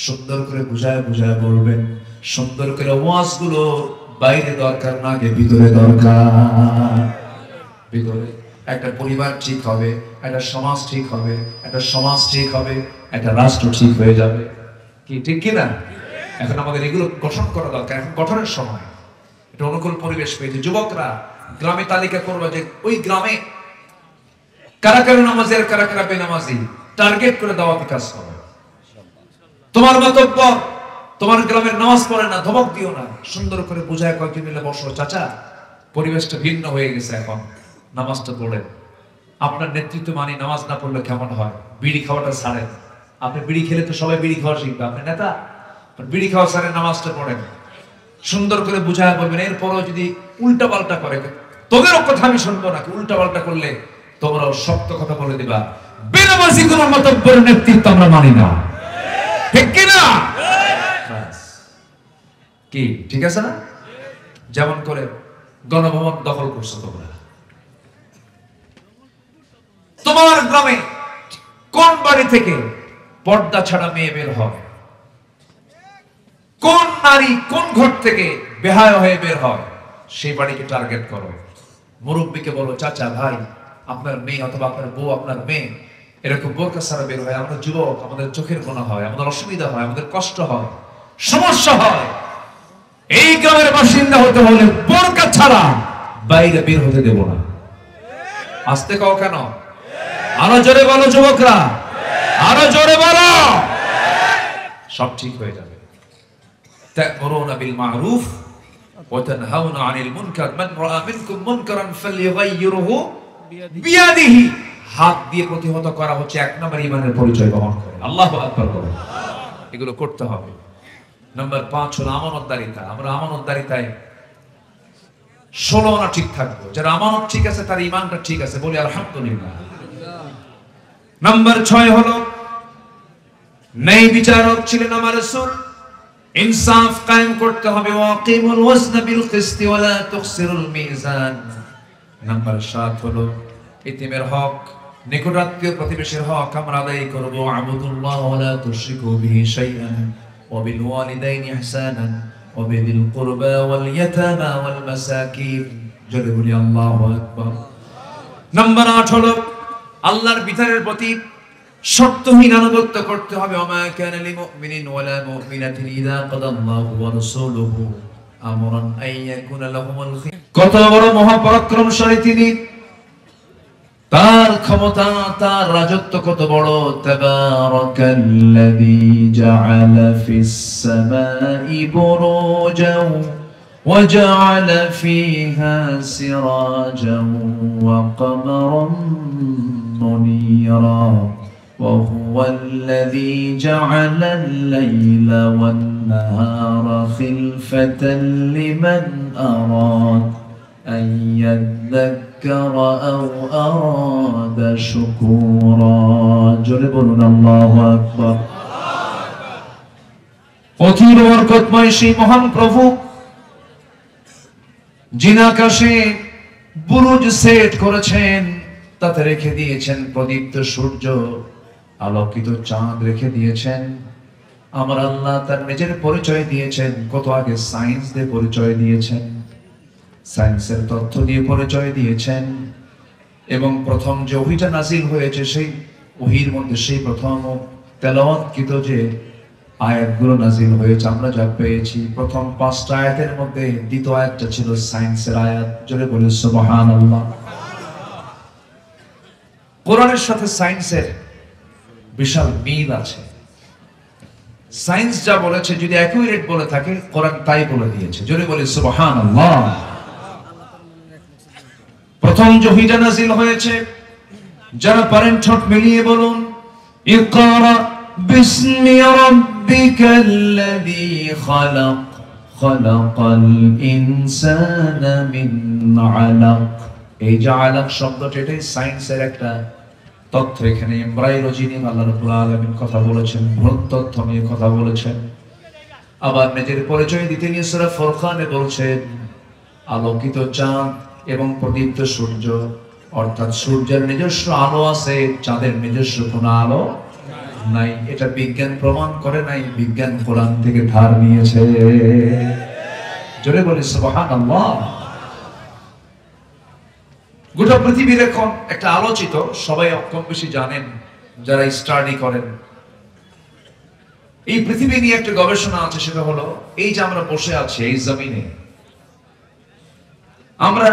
সুন্দর করে বুঝায় বুঝায় বলবেন। সুন্দর করে ওয়াজগুলো বাইরে দরকার না, আগে ভিতরে দরকার। ভিতরে একটা পরিবার ঠিক হবে, একটা সমাজ ঠিক হবে, একটা সমাজ ঠিক হবে, একটা রাষ্ট্র ঠিক হয়ে যাবে। কি ঠিক কিনা? এখন আমাদের এগুলো গঠন করা দরকার। এখন গঠনের সময়, একটা অনুকূল পরিবেশ পেয়েছে। যুবকরা গ্রামে তালিকা করবে যে ওই গ্রামে কারা কারা নামাজি আর কারা কারা বেনামাজি, টার্গেট করে দাওয়াতি কাজ করো। তোমার মাতব্বর তোমার গ্রামের নামাজ পড়ে না, ধমক দিও না, সুন্দর করে বুঝায় কয়েকজন মিলে বসো, চাচা পরিবেশটা ভিন্ন হয়ে গেছে, এখন নামাজটা পড়ে। আপনার নেতৃত্ব মানি নামাজ না পড়লে কেমন হয়? বিড়ি খাওয়াটা ছাড়েন। আপনি বিড়ি খেলে তো সবাই বিড়ি খাওয়া শিখবে, আপনি নেতা, বিড়ি খাওয়া ছাড়েন, নামাজটা পড়েন। সুন্দর করে বুঝায় বলবেন। এরপরও যদি উল্টা পাল্টা করে, তোদেরও কথা আমি শুনবো নাকি? উল্টা পাল্টা করলে তোমরাও শক্ত কথা বলে দিবা। বেনামাজি কোন মাতব্বরের নেতৃত্ব আমরা মানি না, ঠিক কিনা? কি ঠিক আছে না? যেমন করে গণভবন দখল করছো তোমরা। তোমার গ্রামে কোন বাড়ি থেকে পর্দা ছাড়া মেয়ে বের হয়? কোন নারী কোন ঘর থেকে বেহায়া হয়ে বের হয়? সেই বাড়িকে টার্গেট করো। মুরব্বীকে বলো, চাচা ভাই আপনার মেয়ে অথবা আপনার বউ, আপনার মেয়ে এরকম বোরকা ছাড়া বের হয়, আমরা যুবক, আমাদের চোখের কোনা হয়, আমাদের অসুবিধা হয়, আমাদের কষ্ট হয়, সমস্যা হয়। এই গ্রামের বাসিন্দা হতে হলে বোরকা ছাড়া বাইরে বের হতে দেব না। আসতে কও কেন? আরো জোরে বলো যুবকরা, আরো জোরে বলো। সব ঠিক হয়ে যাবে। তা'মুরুনা বিল মা'রুফ ওয়া তানহাউনা আনিল মুনকার, মান রাআ মিনকুম মুনকারান ফালইয়ুগাইয়িরহু বিয়াদিহি। হাত দিয়ে প্রতিহত করা হচ্ছে 1 নম্বর ঈমানের পরিচয় বহন করে। আল্লাহু আকবার করে এগুলো করতে হবে। নাম্বার 5 হলো আমানতদারিতা। আমরা আমানতদারিতায় 16 আনা ঠিক থাকবো। যারা আমানত ঠিক আছে তার ঈমানটা ঠিক আছে, বলি আলহামদুলিল্লাহ। নাম্বার 6 হলো ন্যায় বিচারক ছিলেন আমার রাসূল। ইনসাফ কায়েম করতে হবে। ওয়াকিমুল ওয়াজনা বিল কিসতি ওয়া লা তুখসিরুল মিজান। নাম্বার 7 হলো ইতিমের হক, নিকটাত্মীয় প্রতিবেশীর হক আমরা আদায় করব। আবুদুল্লাহ ওয়া লা তুশরিকু বিহি শাইআন ওয়া বিল ওয়ালিদাইনি ইহসানান ওয়া বিল কুরবা ওয়াল ইয়াতামা ওয়াল মাসাকিন। জোরে বলি আল্লাহু আকবার। নাম্বার 8 হলো আল্লাহর বিধানের প্রতি শর্তহীন আনুগত্য করতে হবে। ওমা কানা লিল মুমিনিন ওয়ালা মুমিনাতিন ইযা কাদাল্লাহু ওয়া রাসূলুহু আমরান আইয়াকুনা লাহুমুল খিয়রা। কত বড় মহাপরাক্রমশালী তিনি, তার ক্ষমতা, তার রাজত্ব কত বড়। তাবারাকাল্লাযী জাআলা ফিস সামাই বুরুজান ওয়া জাআলা ফিহা সিরাজান ওয়া কমারান মুনীরা وهو الذي جعل الليل والنهار خلفة لمن أراد أن يذكر أو أراد شكورا. جل بلنا الله أكبر. অতি বরকতময় সেই মহান প্রভু যিনি আকাশে বুরুজ সেট করেছেন, তাতে রেখে দিয়েছেন প্রদীপ্ত সূর্য, আলোকিত চাঁদ রেখে দিয়েছেন। আমার আল্লাহ তার নিজের পরিচয় দিয়েছেন, কত আগে সায়েন্স দিয়ে পরিচয় দিয়েছেন, সায়েন্সের তথ্য দিয়ে পরিচয় দিয়েছেন। এবং প্রথম যে ওহীটা নাজিল হয়েছে, সেই ওহীর মধ্যে সেই প্রথম তেলাওয়াতকৃত যে আয়াতগুলো নাজিল হয়েছে, আমরা যা পেয়েছি প্রথম 5টা আয়াতের মধ্যে দ্বিতীয় আয়াতটা ছিল সায়েন্সের আয়াত। জোরে বলি সুবহানাল্লাহ। কোরআনের সাথে সায়েন্সের বিশাল মিল আছে। সায়েন্স যা বলেছে যদি অ্যাকুরেট বলে থাকে, কোরআন তাই বলে দিয়েছে। জোরে বলি সুবহানাল্লাহ। প্রথম যে ওহীটা নাজিল হয়েছে, যারা পারেন ঠোঁট মিলিয়ে বলুন, ইকরা বিসমি রাব্বিকাল্লাযী খালাক, খালাকাল ইনসানা মিন আলাক। এই যে আলাক শব্দটা, এটাই সায়েন্সের একটা তথ্য। এখানে এমব্রায়োলজি নিয়ে আল্লাহ রাব্বুল আলামিন কথা বলেছেন, ভ্রূণ তথ্য নিয়ে কথা বলেছেন। আবার নিজের পরিচয় দিতে নিয়ে সূরা ফুরকানে বলছেন, আলোকিত চাঁদ এবং প্রদীপ্ত সূর্য, অর্থাৎ সূর্যের নিজস্ব আলো আছে, চাঁদের নিজস্ব কোনো আলো নাই। এটা বিজ্ঞান প্রমাণ করে নাই, বিজ্ঞান কোরআন থেকে ধার নিয়েছে। জোরে বলি সুবহানাল্লাহ। গোটা পৃথিবীর এখন একটা আলোচিত, সবাই কম বেশি জানেন যারা স্টাডি করেন, এই পৃথিবী নিয়ে একটা গবেষণা আছে। সেটা হলো এই যে আমরা বসে আছি এই জমিনে, আমরা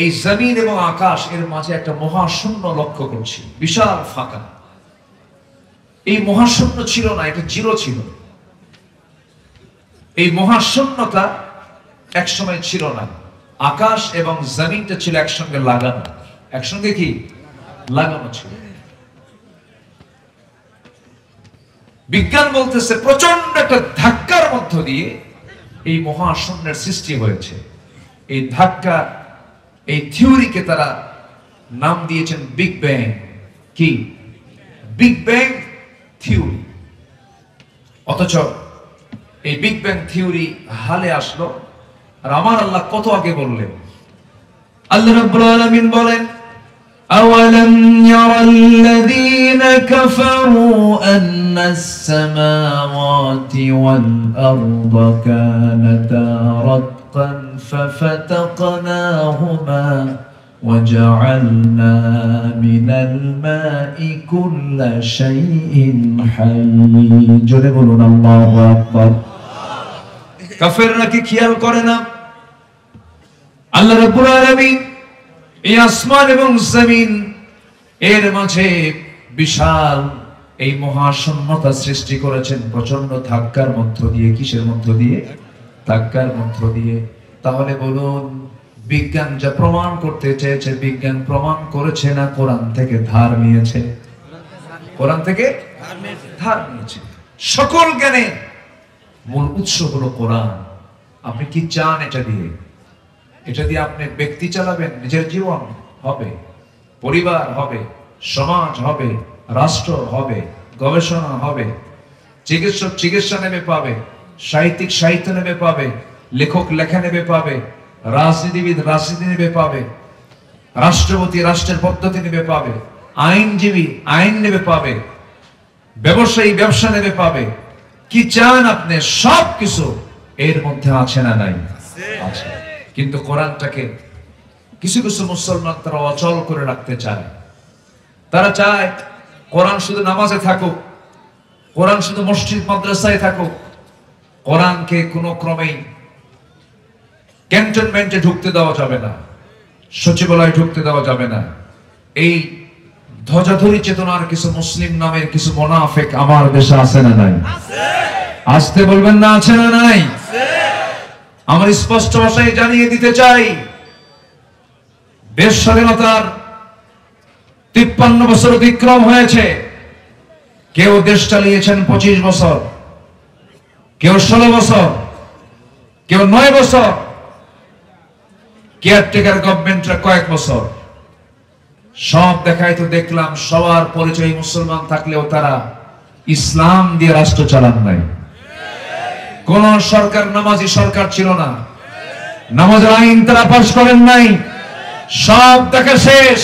এই জমিন এবং আকাশ এর মাঝে একটা মহাশূন্য লক্ষ্য করছি, বিশাল ফাঁকা। এই মহাশূন্য ছিল না, এটা জিরো ছিল। এই মহাশূন্যতা একসময় ছিল না। আকাশ এবং জমিনটা ছিল একসঙ্গে লাগানো, একসঙ্গে কি লাগানো ছিল। বিজ্ঞান বলতেছে প্রচন্ড একটা ধাক্কার মধ্য দিয়ে এই মহাশূন্যের সৃষ্টি হয়েছে। এই ধাক্কা, এই থিওরিকে তারা নাম দিয়েছেন বিগ ব্যাং। কি বিগ ব্যাং থিওরি। অথচ এই বিগ ব্যাং থিওরি হালে আসলো আর আমার আল্লাহ কত আগে বললেন। আল্লাহ রাব্বুল আলামিন বলেন, আওয়ালাম ইয়ারাল্লাযীনা কাফারু আন্নাস সামাওয়াতি ওয়াল আরদা কানাতা রাতকান ফাফাতাকনাহুমা وجعلنا من الماء كل شيء حي। জোরে বলুন আল্লাহু আকবার। কাফেররা কি খেয়াল করে না আল্লাহ রাব্বুল আলামিন এই আসমান এবং জমিন এর মাঝে বিশাল এই মহাশূন্যতা সৃষ্টি করেছেন প্রচন্ড ধাক্কার মধ্য দিয়ে। কিসের মধ্য দিয়ে? ধাক্কার মধ্য দিয়ে। তাহলে বলুন, বিজ্ঞান যা প্রমাণ করতে চেয়েছে, বিজ্ঞান প্রমাণ করেছে না কোরআন থেকে ধার নিয়েছে? কোরআন থেকে ধার নিয়েছে। সকল জ্ঞানের মূল উৎস হলো কোরআন। আপনি কি চান এটা দিয়ে? এটা দিয়ে আপনি ব্যক্তি চালাবেন, নিজের জীবন হবে, পরিবার হবে, সমাজ হবে, রাষ্ট্র হবে, গবেষণা হবে, চিকিৎসক চিকিৎসা নেবে পাবে, সাহিত্যিক সাহিত্য নেবে পাবে, লেখক লেখা নেবে পাবে, রাজনীতিবিদ রাজনীতি নেবে পাবে, রাষ্ট্রপতি রাষ্ট্রের পদ্ধতি নেবে পাবে, আইনজীবী আইন নেবে পাবে, ব্যবসায়ী ব্যবসা নেবে পাবে। কি চান আপনি? সব কিছু এর মধ্যে আছে না নাই? আছে। কিন্তু কোরআনটাকে কিছু কিছু মুসলমান তারা অচল করে রাখতে চায়। তারা চায় কোরআন শুধু নামাজে থাকুক, কোরআন শুধু মসজিদ মাদ্রাসায় থাকুক, কোরআনকে কোনো ক্রমেই ক্যান্টনমেন্টে ঢুকতে দেওয়া যাবে না, সচিবালয়ে ঢুকতে দেওয়া যাবে না। এই ধ্বজাধরী চেতনার কিছু মুসলিম নামের কিছু মুনাফিক আমার দেশে আছে না নাই? আসতে বলবেন না, আছে না নাই? আমার স্পষ্ট ভাষায় জানিয়ে দিতে চাই, দেশ স্বাধীনতার 53 বছর অতিক্রম হয়েছে। কেউ দেশ চালিয়েছেন 25 বছর, কেউ 16 বছর, কেউ 9 বছর, কেয়ারটেকার গভর্নমেন্টরা কয়েক বছর। সব দেখাই তো দেখলাম, সবার পরিচয় মুসলমান থাকলেও তারা ইসলাম দিয়ে রাষ্ট্র চালান নাই। কোন সরকার নামাজি সরকার ছিল না, নামাজের আইন তারা পাশ করেন নাই, সব দেখা শেষ।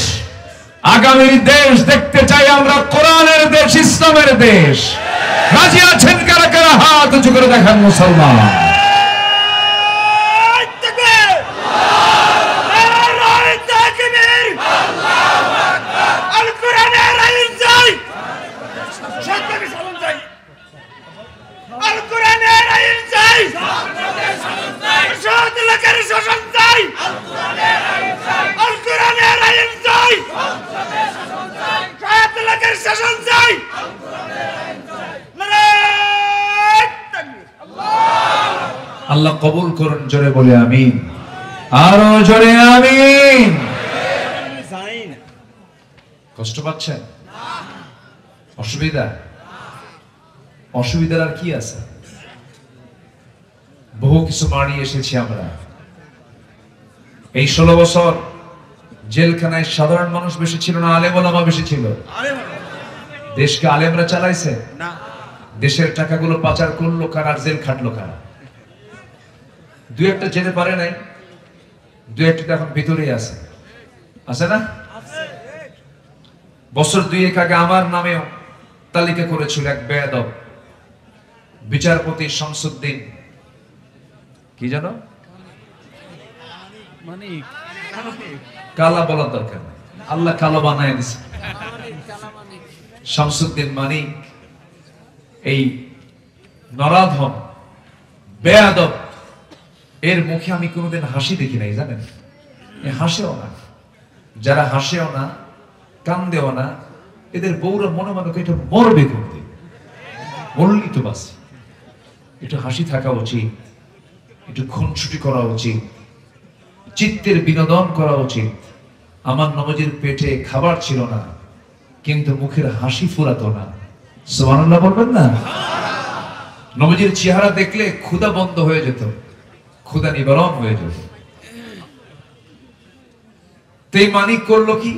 আগামী দেশ দেখতে চাই আমরা, কোরআনের দেশ, ইসলামের দেশ। রাজি আছেন কারা কারা? হাত উঁচু করে দেখান মুসলমান। আল্লাহ কবুল করুন, জোরে বলে আমিন, আরো জোরে আমিন। কষ্ট পাচ্ছেন? অসুবিধার আর কি আছে? বহু কিছু মারিয়ে এসেছি আমরা। এই 16 বছর জেলখানায় সাধারণ মানুষ বেশি ছিল না, আলেম ওলামা বেশি ছিল? দেশকে আলেমরা চালাইছে না? দেশের টাকাগুলো পাচার করলো কারা, আর জেল খাটলো কারা? দু একটা যেতে পারে নাই, দু একটা এখন ভিতরেই আছে, আছে না? বছর 2 আগে আমার নামেও তালিকা করেছিল এক বেয়াদব বিচারপতি শামসুদ্দিন, কি জানো, কালা বলার দরকার নেই, আল্লাহ কালো বানায় দিছে। শামসুদ্দিন মানিক, এই নরাধম বেয়াদব, এর মুখে আমি কোনোদিন হাসি দেখি নাই, জানেন? হাসেও না, যারা হাসেও না, কান্দেও না, এদের বউরা মনে মনে এটা মরবে করতে, বললি তো বাস। একটু হাসি থাকা উচিত, একটু খুনসুটি করা উচিত, চিত্তের বিনোদন করা উচিত। আমার নবজির পেটে খাবার ছিল না, কিন্তু মুখের হাসি ফুরাতো না। সুবহানাল্লাহ বলবেন না? নবজির চেহারা দেখলে ক্ষুধা বন্ধ হয়ে যেত, ক্ষুধা নিবারণ হয়ে যেত। এই মানিক করলো কি,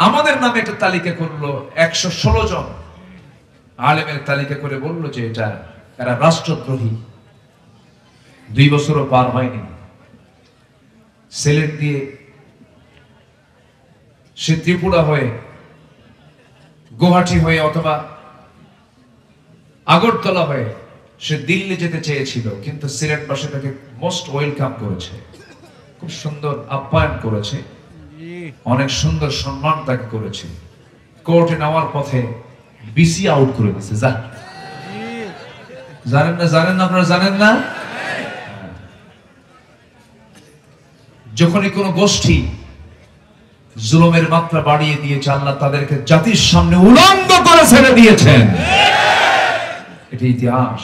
আমাদের নামে একটা তালিকা করলো, 116 জন আলেমের তালিকা করে বললো যে এরা রাষ্ট্রদ্রোহী। 2 বছরও পার হয়নি, সিলেট দিয়ে সে ত্রিপুরা হয়ে, গুয়াহাটি হয়ে, অথবা আগরতলা হয়ে সে দিল্লি যেতে চেয়েছিল, কিন্তু সিলেটবাসী তাকে মোস্ট ওয়েলকাম করেছে, খুব সুন্দর আপ্যায়ন করেছে, অনেক সুন্দর সম্মান তাকে করেছে। কোর্টে নেওয়ার পথে বিসি আউট করে দিয়েছে। জানেন না? জানেন না? আপনারা জানেন না? যখনই কোন গোষ্ঠী জুলুমের মাত্রা বাড়িয়ে দিয়েছে, আল্লাহ তাদেরকে জাতির সামনে উলঙ্গ করে ছেড়ে দিয়েছেন। এটা ইতিহাস।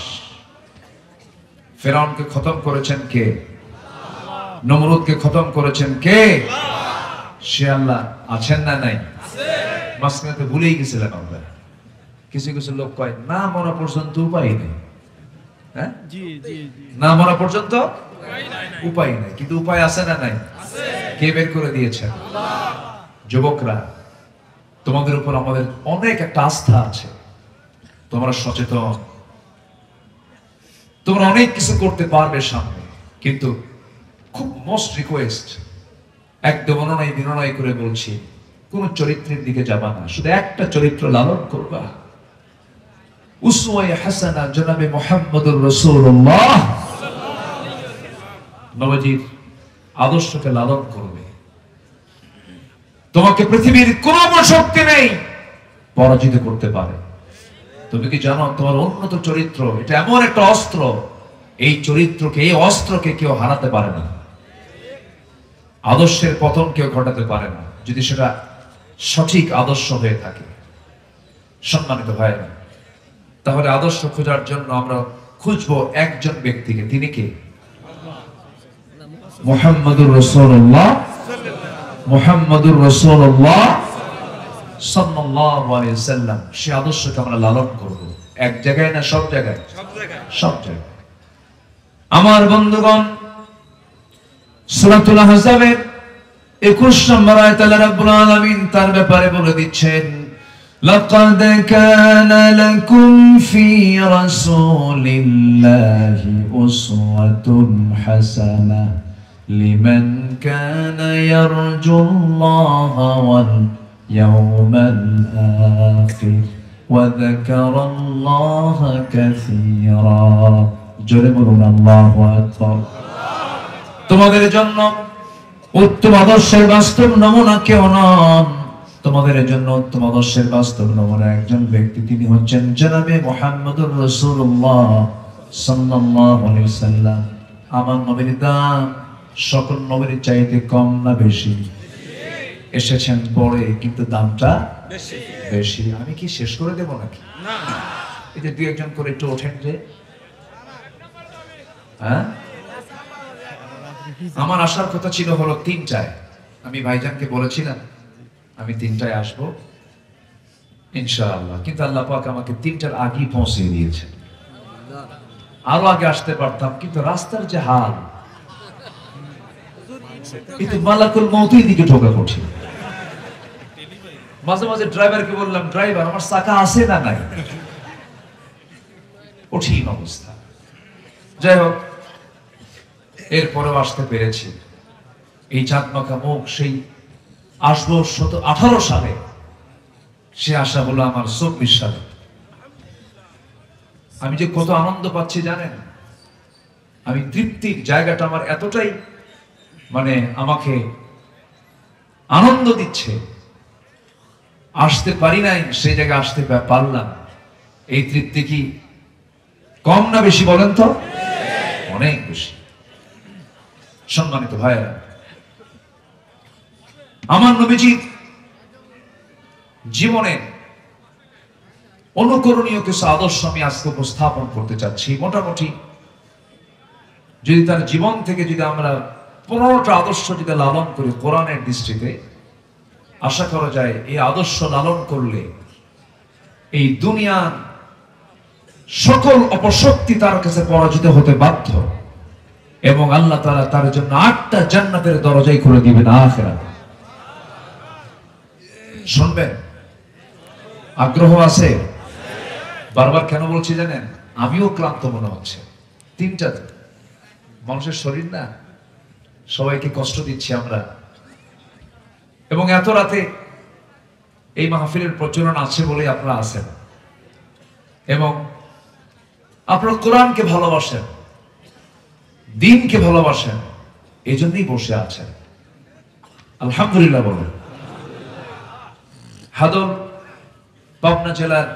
ফেরাউনকে খতম করেছেন কে? নমরুদকে খতম করেছেন কে? সে আল্লাহ। আছেন না নাই? মাঝখানে তো ভুলেই গেছিলেন আমরা। কিছু কিছু লোক কয় না মরা পর্যন্ত উপায় নেই। হ্যাঁ, না মরা পর্যন্ত উপায় নেই, কিন্তু উপায় আছে না নাই? কে বের করে দিয়েছেন? যুবকরা, তোমাদের উপর আমাদের অনেক একটা আস্থা আছে। তোমরা সচেতন, তোমরা অনেক কিছু করতে পারবে সামনে, কিন্তু খুব মোস্ট রিকোয়েস্ট, একদম বিনয় করে বলছি, কোন চরিত্রের দিকে যাবা না, শুধু একটা চরিত্র লালন করবা। উসওয়ায়ে হাসানা জনাবে মুহাম্মদুর রাসূলুল্লাহ নবীজির আদর্শকে লালন করবে। তোমাকে পৃথিবীর কোন শক্তি নেই পরাজিত করতে পারে। তুমি কি জানো তোমার উন্নত চরিত্র এটা এমন একটা অস্ত্র, এই চরিত্রকে, এই অস্ত্রকে কেউ হারাতে পারে না। আদর্শের পতন কেউ ঘটাতে পারে না, যদি সেটা সঠিক আদর্শ হয়ে থাকে। সম্মানিত ভাইরা, তাহলে আদর্শ খোঁজার জন্য আমরা খুঁজবো একজন ব্যক্তিকে। তিনি কে? মুহাম্মদুর রাসূলুল্লাহ, মুহাম্মদুর রাসূলুল্লাহ সাল্লাল্লাহু আলাইহি ওয়াসাল্লাম। সে আদর্শকে আমরা লালন করব। এক জায়গায় না সব জায়গায়? সব জায়গায়। আমার বন্ধুগণ, সূরাতুল আহজাবের 21 নম্বর আয়াতে আল্লাহ রাব্বুল আলামিন তার ব্যাপারে বলে দিচ্ছেন, لقد كان لكم في رسول الله أسوة حسنة لمن كان يرجو الله واليوم الآخر وذكر الله كثيرا جربنا الله أكبر তোমাদের জন্য উত্তম আদর্শের বাস্তব নমুনা কেউ নন তোমাদের জন্য উত্তম আদর্শের বাস্তব নমুনা একজন ব্যক্তি তিনি হচ্ছেন জনাবে মুহাম্মদুর রাসূলুল্লাহ সাল্লাল্লাহু আলাইহি ওয়াসাল্লাম আমার নবীর দাম সকল নবীর চাইতে কম না বেশি এসেছেন পরে কিন্তু দামটা বেশি বেশি আমি কি শেষ করে দেব নাকি না এই যে দুই একজন করে একটু ওঠেন যে হ্যাঁ আমার আসার কথা ছিল হলো 3টায় আমি ভাইজানকে বলেছিলাম আমি 3টায় আসব ইনশাআল্লাহ কিন্তু আল্লাহ পাক আমাকে 3টার আগেই পৌঁছে দিয়েছেন আরো আগে আসতে পারতাম কিন্তু রাস্তার যে হাল কিন্তু মালাকুল মউতের দিকে ঢোকা কঠিন মাঝে মাঝে ড্রাইভারকে বললাম ড্রাইভার আমার চাকা আছে না নাই কঠিন অবস্থা যাই হোক এরপরেও আসতে পেরেছি এই চাঁদমাখা মুখ সেই আসবো 18 সালে সে আশা হলো আমার 24 সালে আমি যে কত আনন্দ পাচ্ছি জানেন আমি তৃপ্তির জায়গাটা আমার এতটাই মানে আমাকে আনন্দ দিচ্ছে আসতে পারি নাই সেই জায়গায় আসতে পারলাম এই তৃপ্তি কি কম না বেশি বলেন তো অনেক বেশি সম্মানিত ভাইরা আমার নবীজি জীবনের অনুকরণীয় কিছু আদর্শ আমি আজকে উপস্থাপন করতে চাচ্ছি মোটামুটি যদি তার জীবন থেকে যদি আমরা 15টা আদর্শ যদি লালন করি কোরআনের দৃষ্টিতে আশা করা যায় এই আদর্শ লালন করলে এই দুনিয়ার সকল অপশক্তি তার কাছে পরাজিত হতে বাধ্য এবং আল্লাহ তাআলা তার জন্য 8টা জান্নাতের দরজাই খুলে দিবেন আখিরাতে শুনবেন আগ্রহ আছে বারবার কেন বলছি জানেন আমিও ক্লান্ত মনে হচ্ছে 3টা মানুষের শরীর না সবাইকে কষ্ট দিচ্ছি আমরা এবং এত রাতে এই মাহফিলের প্রচলন আছে বলে আপনারা আছেন এবং আপনারা কোরআনকে ভালোবাসেন দ্বীনকে ভালোবাসেন এই জন্যই বসে আছেন আলহামদুলিল্লাহ বলেন হাদল পাবনা জেলার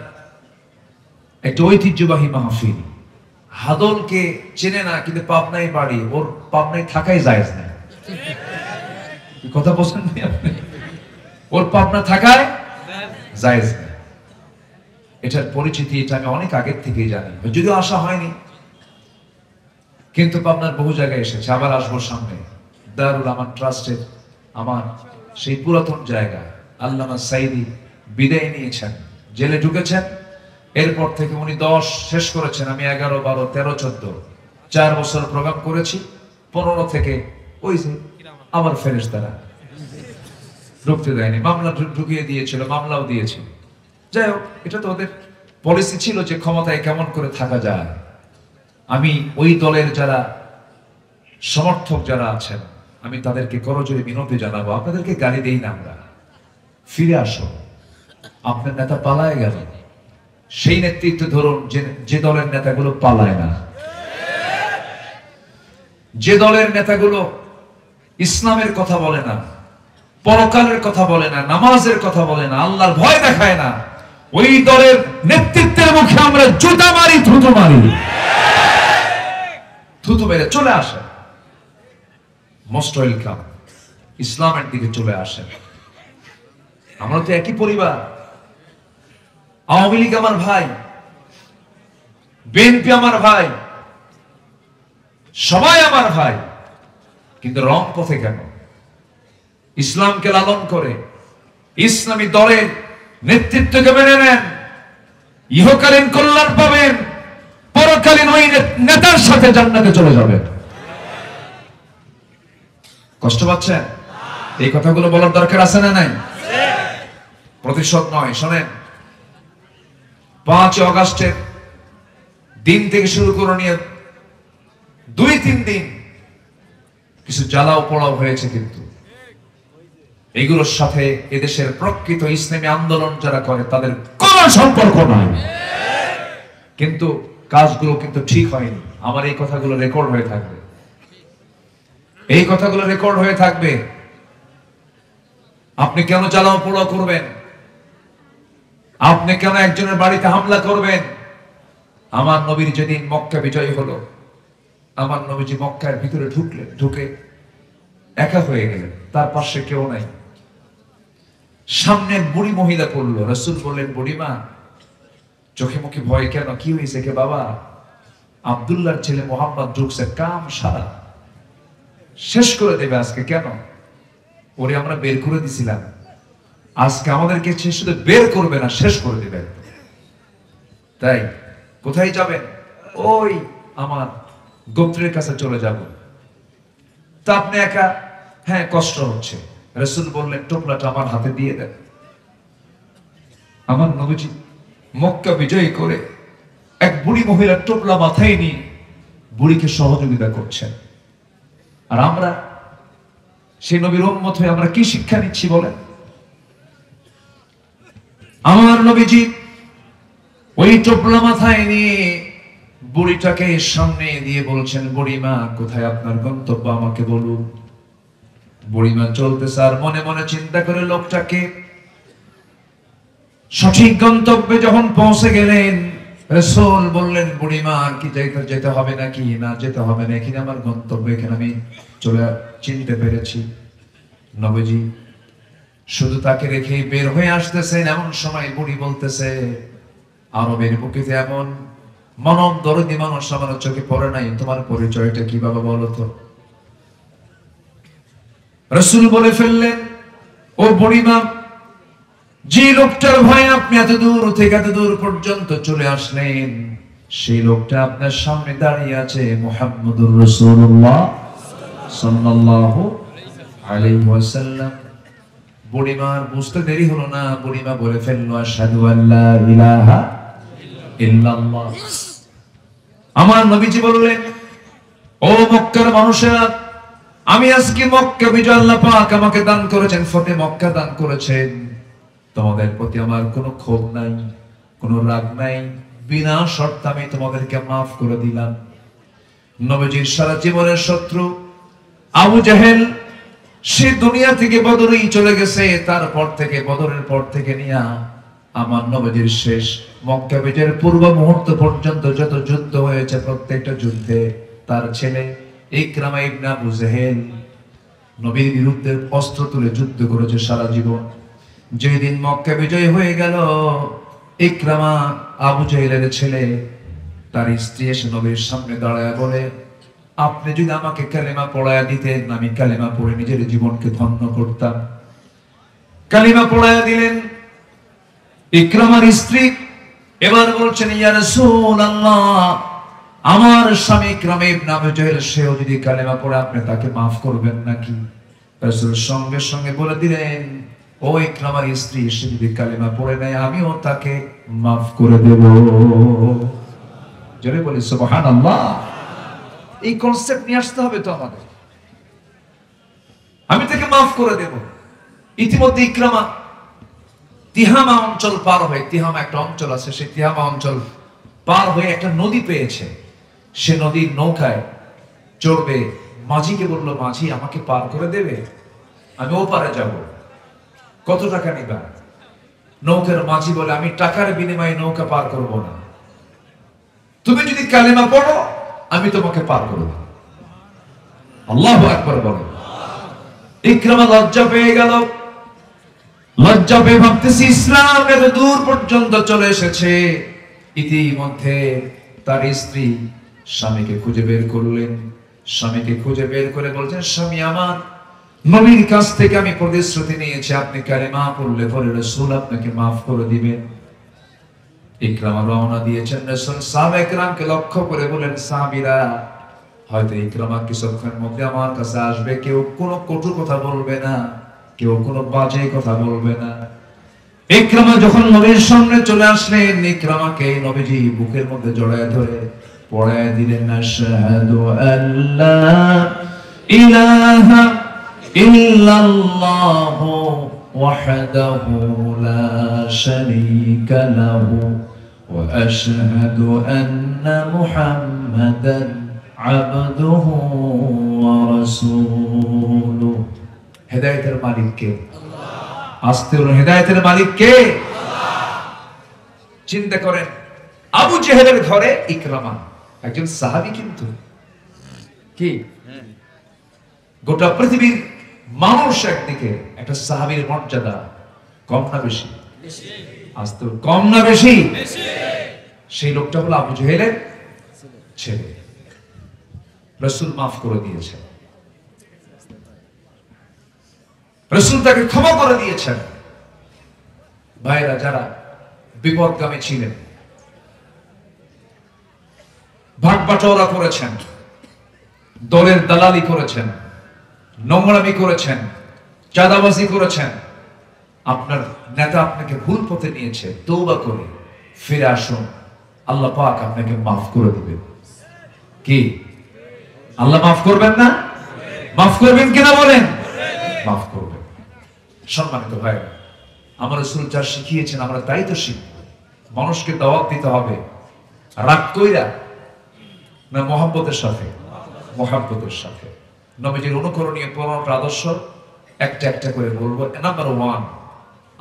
একটা ঐতিহ্যবাহী মাহফিল হাদলকে চেনে না কিন্তু পাবনায় বাড়ি ওর পাবনায় থাকাই জায়েজ না কথা বলছেন আপনি ওর পাবনা থাকায় জায়েজ না এটার পরিচিতি এটা আমি অনেক আগের থেকেই জানি যদিও আসা হয়নি কিন্তু পাবনার বহু জায়গায় এসেছে আবার আসবো সামনে দারুল আমান ট্রাস্টের আমার সেই পুরাতন জায়গা আল্লামা সাইদি বিদায় নিয়েছেন জেলে ঢুকেছেন এরপর থেকে উনি 10 শেষ করেছেন আমি 11, 12, 13, 14 4 বছর প্রোগ্রাম করেছি 15 থেকে ওই যে আমার ফেরেশতারা ঢুকতে দেয়নি মামলা ঢুকিয়ে দিয়েছিল মামলাও দিয়েছিল যাই হোক এটা তো ওদের পলিসি ছিল যে ক্ষমতায় কেমন করে থাকা যায় আমি ওই দলের যারা সমর্থক যারা আছেন আমি তাদেরকে করজোড়ে মিনতি জানাবো আপনাদেরকে গালি দেই না আমরা ফিরে আসো আপনার নেতা পালায় গেল সেই নেতৃত্ব ধরুন যে দলের নেতাগুলো পালায় না যে দলের নেতাগুলো ইসলামের কথা বলে না পরকালের কথা বলে না নামাজের কথা বলে না আল্লাহর ভয় দেখায় না ওই দলের নেতৃত্বের মুখে আমরা জুতা মারি থুতু মেরে চলে আসে মোস্ট ওয়েলকাম ইসলামের দিকে চলে আসে আমরা তো একই পরিবার আওয়ামী লীগ আমার ভাই বিএনপি আমার ভাই সবাই আমার ভাই কিন্তু রং পথে কেন ইসলামকে লালন করে ইসলামী দলের নেতৃত্বকে মেনে নেন ইহকালীন কল্যাণ পাবেন পরকালীন ওই নেতার সাথে জান্নাতে চলে যাবেন কষ্ট পাচ্ছেন এই কথাগুলো বলার দরকার আছে না নাই প্রতিশোধ নয় শোনেন 5 আগস্টের দিন থেকে শুরু করে নিয়ে 2-3 দিন কিছু জ্বালাও পোড়াও হয়েছে, কিন্তু এগুলোর সাথে এদেশের প্রকৃত ইসলামী আন্দোলন যারা করে তাদের কোনো সম্পর্ক নাই। কিন্তু কাজগুলো কিন্তু ঠিক হয়নি। আমার এই কথাগুলো রেকর্ড হয়ে থাকবে, এই কথাগুলো রেকর্ড হয়ে থাকবে। আপনি কেন জ্বালাও পোড়াও করবেন? আপনি কেন একজনের বাড়িতে হামলা করবেন? আমার নবীর যেদিন মক্কা বিজয় হলো, আমার নবীজি মক্কার ভিতরে ঢুকে একা হয়ে গেলেন, তার পাশে কেউ নাই। সামনে বুড়ি মহিলা পড়লো। রাসূল বললেন, বুড়িমা চোখে মুখে ভয় কেন? কি হয়েছে কে বাবা? আব্দুল্লাহর ছেলে মোহাম্মদ ঢুকছে, কাম সারা শেষ করে দেবে আজকে। কেন? ওরে আমরা বের করে দিছিলাম, আজকে আমাদেরকে শুধু বের করবে না, শেষ করে দেবে। তাই কোথায় যাবেন? ওই আমার গোত্রের কাছে চলে যাব। তা আপনি একা? হ্যাঁ, কষ্ট হচ্ছে। রাসূল বললেন, টোপলাটা আমার হাতে দিয়ে দেন। আমার নবীজি মক্কা বিজয় করে এক বুড়ি মহিলার টোপলা মাথায় নিয়ে বুড়িকে সহযোগিতা করছেন। আর আমরা সেই নবীর উম্মত হয়ে আমরা কি শিক্ষা নিচ্ছি বলেন? আমার নবীজি ওই টোপলা মাথায় নিয়ে বুড়িটাকে সামনে দিয়ে বলছেন, বুড়িমা কোথায় আপনার গন্তব্য আমাকে বলুন। বুড়িমা চলতেছে আর মনে মনে চিন্তা করে লোকটাকে সঠিক গন্তব্যে যখন পৌঁছে গেলেন, রাসূল বললেন, বুড়িমা আর কি যেতে হবে নাকি? না, যেতে হবে না, এখানে আমার গন্তব্য, এখানে আমি চলে চিনতে পেরেছি। নবীজি শুধু তাকে রেখে বের হয়ে আসতেছেন, এমন সময় বুড়ি বলতেছে, আরবের বুকেতে এমন মানব দরদি মানুষ আমার চোখে পড়ে নাই, তোমার পরিচয়টা কি বাবা বলো তো? রাসূল বলে ফেললেন, ও বুড়িমা, যে লোকটার ভয়ে আপনি এত দূর থেকে এত দূর পর্যন্ত চলে আসলেন, সেই লোকটা আপনার সামনে দাঁড়িয়ে আছে, মুহাম্মদুর রাসূলুল্লাহ সাল্লাল্লাহু আলাইহি ওয়াসাল্লাম। বুড়িমার বুঝতে দেরি হলো না, বুড়িমা বলে ফেললো, আশহাদু আল্লা ইলাহা ইল্লাল্লাহ। আমার নবীজি বললেন, ও মক্কার মানুষেরা, আমি আজকে মক্কা বিজয় আল্লাহ পাক আমাকে দান করেছেন, ফতে মক্কা দান করেছেন। তোমাদের প্রতি আমার কোনো ক্ষোভ নাই, কোনো রাগ নাই, বিনা শর্তে আমি তোমাদেরকে মাফ করে দিলাম। নবীজির সারা জীবনের শত্রু আবু জাহেল, সে দুনিয়া থেকে বদরেই চলে গেছে। তারপর থেকে বদরের পর থেকে নিয়ে আমার নবীজির শেষ মক্কা বিজয়ের পূর্ব মুহূর্ত পর্যন্ত যত যুদ্ধ হয়েছে, প্রত্যেকটা যুদ্ধে তার ছেলে ইকরামা ইবনে আবু জাহেল নবীর বিরুদ্ধে অস্ত্র তুলে যুদ্ধ করেছে সারা জীবন। যেদিন মক্কা বিজয় হয়ে গেল, ইকরামা আবু জাহেলের ছেলে, তার স্ত্রী এসে নবীর সামনে দাঁড়ায় বলে, আপনি যদি আমাকে কালেমা পড়ায়া দিতেন, আমি কালেমা পড়ে নিজের জীবনকে ধন্য করতাম। কালেমা পড়ায়া দিলেন ইকরামার স্ত্রী। এবার বলছেন, ইয়া রাসূলুল্লাহ, আমার স্বামী ইকরামা ইবনে আবু জাহেল, সেও যদি কালেমা পড়ে আপনি তাকে মাফ করবেন নাকি? রাসূল সঙ্গে সঙ্গে বলে দিলেন, ও ইকরামার স্ত্রী, সে যদি কালেমা পড়ে নেয় আমিও তাকে মাফ করে দেব। জোরে বলি সুবহানাল্লাহ। এই কনসেপ্ট নিয়ে আসতে হবে তো আমাদের, আমি তাকে মাফ করে দেব। ইতিমধ্যে ইকরামা তিহামা অঞ্চল পার হয়ে, তিহামা একটা অঞ্চল আছে, সেই তিহামা অঞ্চল পার হয়ে একটা নদী পেয়েছে। সে নদীর নৌকায় চড়বে। মাঝিকে বললো, মাঝি আমাকে পার করে দেবে, আমি ওপারে যাব, কত টাকা নিবা? নৌকার মাঝি বলে, আমি টাকার বিনিময়ে নৌকা পার করব না, তুমি যদি কালেমা পড়ো আমি তোমাকে পার করে দেব। আল্লাহু আকবার বলো। ইকরামা লজ্জা পেয়ে গেল। লজ্জা পেয়ে ভাবতেছি ইসলাম এত দূর পর্যন্ত চলে এসেছে। ইতিমধ্যে তার স্ত্রী স্বামীকে খুঁজে বের করলেন। স্বামীকে খুঁজে বের করে বলছেন, স্বামী আমার, নবীর কাছ থেকে আমি প্রতিশ্রুতি নিয়েছি, আপনি কালেমা পড়লে পরে রাসূল আপনাকে মাফ করে দিবেন। ইকরামা রওনা দিয়েছেন। রাসূল সাহাবায়ে কেরামকে লক্ষ্য করে বলেন, সাহাবীরা, হয়তো ইকরামা কিছুক্ষণের মধ্যে আমার কাছে আসবে, কেউ কোনো কটু কথা বলবে না, কেউ কোনো বাজে কথা বলবে না। ইকরামা যখন নবীর সামনে চলে আসলেন, ইকরামাকে নবীজি বুকের মধ্যে জড়ায় ধরে পড়ায় দিলেন, আশহাদু আল্লা ইলাহা ইল্লাল্লাহু ওয়াহদাহু লা শারীকা লাহু ওয়া আশহাদু আন্না মুহাম্মাদান আবদুহু ওয়া রাসূলুহু। হেদায়েতের মালিক কে? আস্তে বলুন, হেদায়েতের মালিক কে? চিন্তা করেন, আবু জেহেলের ঘরে ইকরামা একজন সাহাবী, কিন্তু কি গোটা পৃথিবীর মানুষ একদিকে, একটা সাহাবীর মর্যাদা কম না বেশি? আস্তে কম না বেশি? সেই লোকটা হলো আবু জেহেলের ছেলে। রাসূল মাফ করে দিয়েছেন, রাসূল তাকে ক্ষমা করে দিয়েছেন। ভাইরা যারা বিপদগামী ছিলেন, ভাগ বাটোয়ারা করেছেন, দলের দালালি করেছেন, নোংরামি করেছেন, চাঁদাবাজি করেছেন, আপনার নেতা আপনাকে ভুল পথে নিয়েছে, তওবা করে ফিরে আসুন, আল্লাহ পাক আপনাকে মাফ করে দিবেন। কি আল্লাহ মাফ করবেন না? মাফ করবেন কিনা বলেন? মাফ করবেন। সম্মানিত ভাই, আমার রাসূল যা শিখিয়েছেন আমরা তাই তো শিখব। মানুষকে দাওয়াত দিতে হবে রাগ কইরা না মহব্বতের সাথে? মহব্বতের সাথে। নবীজির অনুকরণীয় 15টা আদর্শ একটা একটা করে বলবো। নাম্বার 1,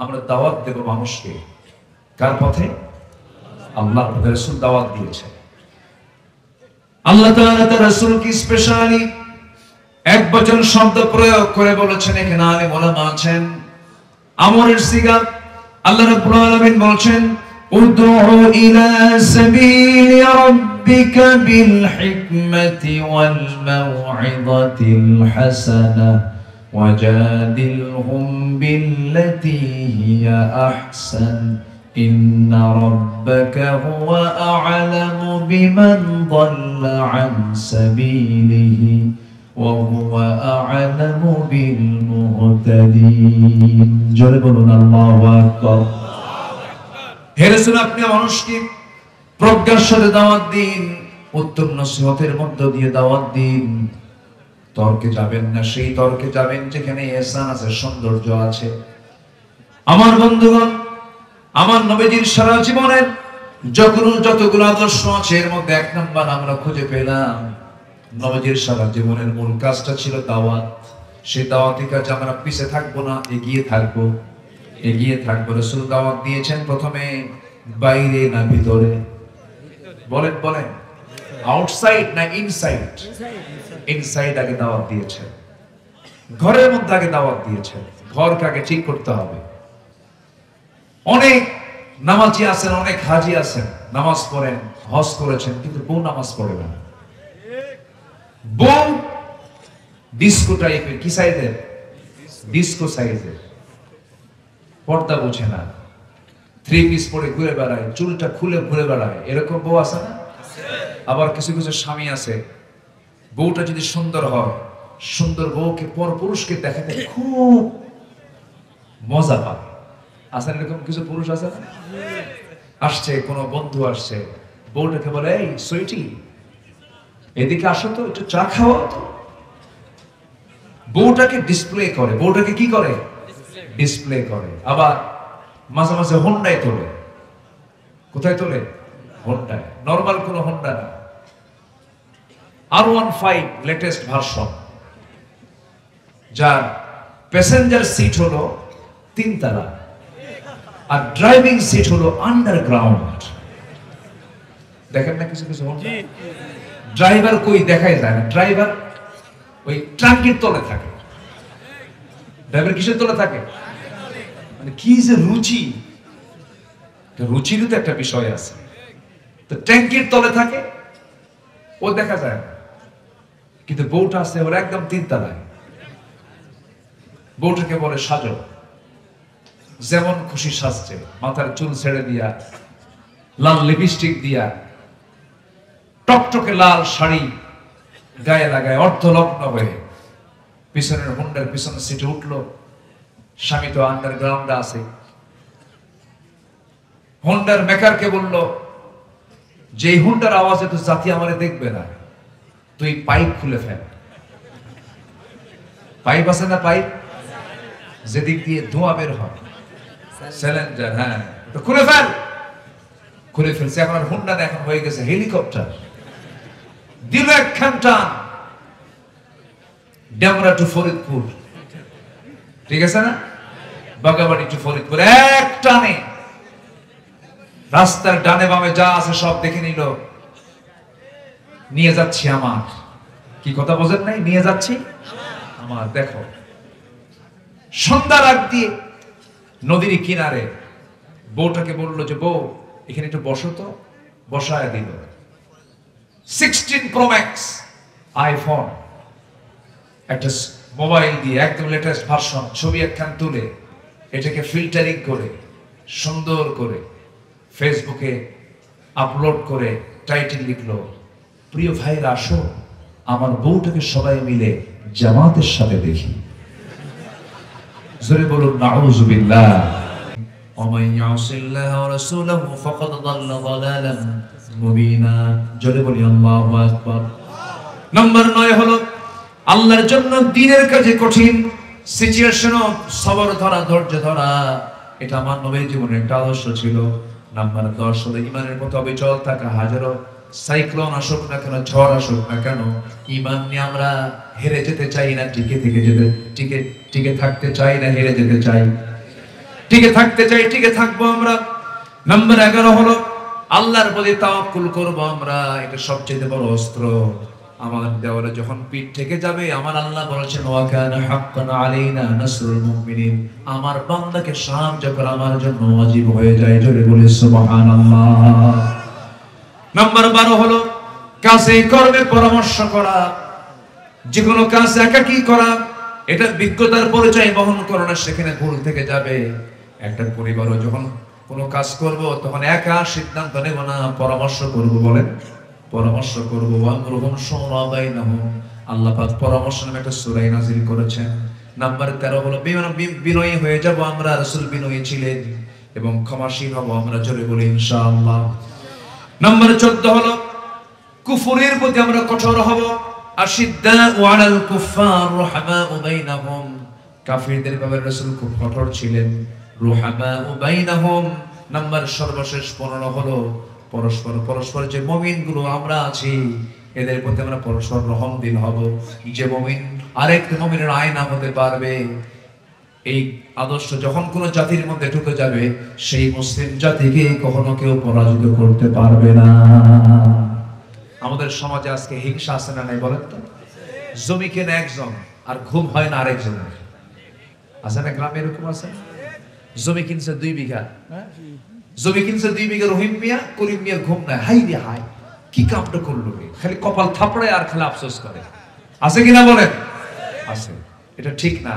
আমরা দাওয়াত দেব মানুষকে কার পথে? আল্লাহর পথে। রাসূল দাওয়াত দিয়েছেন, আল্লাহ তাআলা তার রাসূলকে স্পেশালি এক বচন শব্দ প্রয়োগ করে বলেছেন। এখানে আলেম ওলামা আছেন, আমরের সিগা। আল্লাহ রাব্বুল আলামিন বলেন, উদউ ইলা সাবিলি রাব্বিকা বিল হিকমাতি ওয়াল মাউইযাতিল হাসানা ওয়াজাদিলহুম বিল্লাতী হিয়া আহসান ইন্না রাব্বাকা হুয়া আ'লামু বিমান দাল্লা আন সাবিলিহি وهو أعلم بالمهتدين। জোরে বলুন আল্লাহু আকবার। হে রাসূল, আপনি মানুষকে প্রজ্ঞার সাথে দাওয়াত দিন, উত্তম নসিহতের মধ্য দিয়ে দাওয়াত দিন। তর্কে যাবেন না, সেই তর্কে যাবেন যেখানে ইহসান আছে, সৌন্দর্য আছে। আমার বন্ধুগণ, আমার নবীজির সারা জীবনের যতগুলো আদর্শ আছে, এর মধ্যে 1 নাম্বার আমরা খুঁজে পেলাম। নবীজির সারা জীবনের মূল কাজটা ছিল দাওয়াত। সেই দাওয়াতি কাজে আমরা পিছে থাকবো না, এগিয়ে থাকবো, এগিয়ে থাকবো। রাসূল দাওয়াত দিয়েছেন প্রথমে বাইরে না ভিতরে? বলেন বলেন, আউটসাইড না ইনসাইড? ইনসাইড আগে দাওয়াত দিয়েছেন, ঘরের মধ্যে আগে দাওয়াত দিয়েছেন। ঘরকে আগে ঠিক করতে হবে। অনেক নামাজি আছেন, অনেক হাজি আছেন, নামাজ পড়েন, হজ করেছেন, কিন্তু বউ নামাজ পড়ে না। বউ ডিস্কো টাইপের, কি সাইজের? ডিস্কো সাইজের, পর্দা বোঝে না, 3 পিস পরে ঘুরে বেড়ায়, চুলটা খুলে ঘুরে বেড়ায়। এরকম বউ আছে না? আবার কিছু কিছু স্বামী আছে, বউটা যদি সুন্দর হয়, সুন্দর বউকে পর পুরুষকে দেখাতে খুব মজা পায়। আছে এরকম কিছু পুরুষ আছে না? আসছে কোনো বন্ধু, আসছে, বউটাকে বলে, এই সুইটি এদিকে আসো তো, একটু চা খাওয়া তো। বউটাকে ডিসপ্লে করে। বউটাকে কি করে? ডিসপ্লে করে। আবার মাঝে মাঝে হোন্ডায় তোলে। কোথায় তোলে? হোন্ডায়। নরমাল কোন হোন্ডা না, R15 লেটেস্ট ভার্সন, যার প্যাসেঞ্জার সিট হলো 3 তলা আর ড্রাইভিং সিট হলো আন্ডারগ্রাউন্ড। দেখেন না কিছু কিছু হোন্ডা? ড্রাইভার কই দেখাই যায় না, ড্রাইভার ওই ট্রাঙ্কের তলে থাকে। ড্রাইভার কিসের তলে থাকে? মানে কি যে রুচি, রুচিরও তো একটা বিষয় আছে। তো ট্যাঙ্কের তলে থাকে, ও দেখা যায় না, কিন্তু বউটা আছে ওর একদম 3 তলায়। বউটাকে বলে সাজো, যেমন খুশি সাজছে, মাথার চুল ছেড়ে দিয়া, লাল লিপস্টিক দিয়া, টকটকে লাল শাড়ি গায়ে লাগায়, অর্ধলগ্ন হয়ে পিছনের হোন্ডার পিছনের সিটে উঠলো। স্বামী তো আন্ডারগ্রাউন্ডে আছে, হোন্ডার মেকারকে বলল যে এই হোন্ডার আওয়াজে তো জাতি আমারে দেখবে না, তুই পাইপ খুলে ফেল। পাইপ আছে না, পাইপ যেদিক দিয়ে ধোঁয়া বের হয়, সিলিন্ডার, হ্যাঁ, তো খুলে ফেল। খুলে ফেলছে। এখন আর হোন্ডা না, এখন হয়ে গেছে হেলিকপ্টার। দিল একখান টান, ডেমরা টু ফরিদপুর, ঠিক আছে না, বাগাবাড়ি টু ফরিদপুর, এক টানে রাস্তার ডানে বামে যা আছে সব দেখে নিল। নিয়ে যাচ্ছি আমার, কি কথা বোঝেন নাই, নিয়ে যাচ্ছি আমার। দেখো, সন্ধ্যার আগ দিয়ে নদীর কিনারে বউটাকে বললো যে বউ এখানে একটু বসো তো, বসায় দিল। 16 Pro Max আইফোন, একটা মোবাইল দিয়ে একদম লেটেস্ট ভার্সন, ছবি একখান তুলে এটাকে ফিল্টারিং করে সুন্দর করে ফেসবুকে আপলোড করে টাইটেল লিখলো, প্রিয় ভাইরা আসো আমার বউটাকে সবাই মিলে জামাতের সাথে দেখি। জোরে বলুন নাউযুবিল্লাহ। ওমান ইয়াসিল্লাহু ওয়া রাসূলুহু ফাকাদ দাল্লা দালালান মুবিনা। জোরে বলি আল্লাহু আকবার। নাম্বার 9 হলো আল্লাহর জন্য দ্বীনের কাজে কঠিন সিচুয়েশনও সবর ধরা, ধৈর্য ধরা। এটা আমার নবীর জীবনের একটা আদর্শ ছিল। নাম্বার 10 হলো ঈমানের পথে অবিচল থাকা। হাজারো সাইক্লোন আসুক না কেন, ঝড় আসুক না কেন, ঈমান নিয়ে আমরা হেরে যেতে চাই না, টিকে থাকতে চাই না, হেরে যেতে চাই, টিকে থাকতে চাই, টিকে থাকবো আমরা। নাম্বার 11 হলো আল্লাহর প্রতি তাওয়াক্কুল করব আমরা। এটা সবচেয়ে বড় অস্ত্র। আমার দেওয়ালে যখন পিঠ থেকে যাবে, আমার আল্লাহ বলেছেন ওয়া কানা হাক্কান আলাইনা নাসরুল মুমিনিন, আমার বান্দাকে সাহায্য করা আমার জন্য ওয়াজিব হয়ে যায়। জোরে বলি সুবহানাল্লাহ। নাম্বার 12 হলো কাজে কর্মে পরামর্শ করা। যে কোনো কাজ একাকী করা, এটা বিজ্ঞতার পরিচয় বহন করে না, সেখানে ভুল থেকে যাবে। একটা পরিবারও যখন কোনো কাজ করব তখন একা সিদ্ধান্ত নেব না, পরামর্শ করব। বলেন পরামর্শ করব। ওয়ামরুহুম শুরা বাইনাহুম, আল্লাহ পাক পরামর্শ নামে একটা সূরা নাযিল করেছেন। নাম্বার 13 হলো বিনয়ী হয়ে যাব আমরা। রাসূল বিনয়ী ছিলেন এবং ক্ষমাশীল হব আমরা। জোরে বলি ইনশাআল্লাহ। নাম্বার 14 হলো কুফরের প্রতি আমরা কঠোর হব। আশিদ্দাউ আলাল কুফফার রুহামাউ বাইনাহুম, কাফিরদের ব্যাপারে রাসূল খুব কঠোর ছিলেন। রুহামাউ বাইনাহুম। নাম্বার সর্বশেষ 15 হলো পরস্পর যে মুমিনগুলো আমরা আছি এদের প্রতি আমরা পরস্পর রহমদিল হব। যে মুমিন আরেক মুমিনের আয়না হতে পারবে, এই আদর্শ যখন কোন জাতির মধ্যে ঢুকে যাবে, সেই মুসলিম জাতিকে কখনো কেউ পরাজিত করতে পারবে না। আমাদের সমাজে আজকে হিংসা আছে না নাই বলেন তো? জমি কেনে একজন আর ঘুম হয় না আরেকজনের। আছে না গ্রামে এরকম আছে? জমি কিনছে 2 বিঘা, জমি কিনছে 2 বিঘা, রহিম মিয়া করিম মিয়ার ঘুম নাই। হাই রে হাই, কি কামটা করলো রে, খালি কপাল থাপড়ায় আর খালি আফসোস করে। আছে কিনা বলেন? আছে। এটা ঠিক না।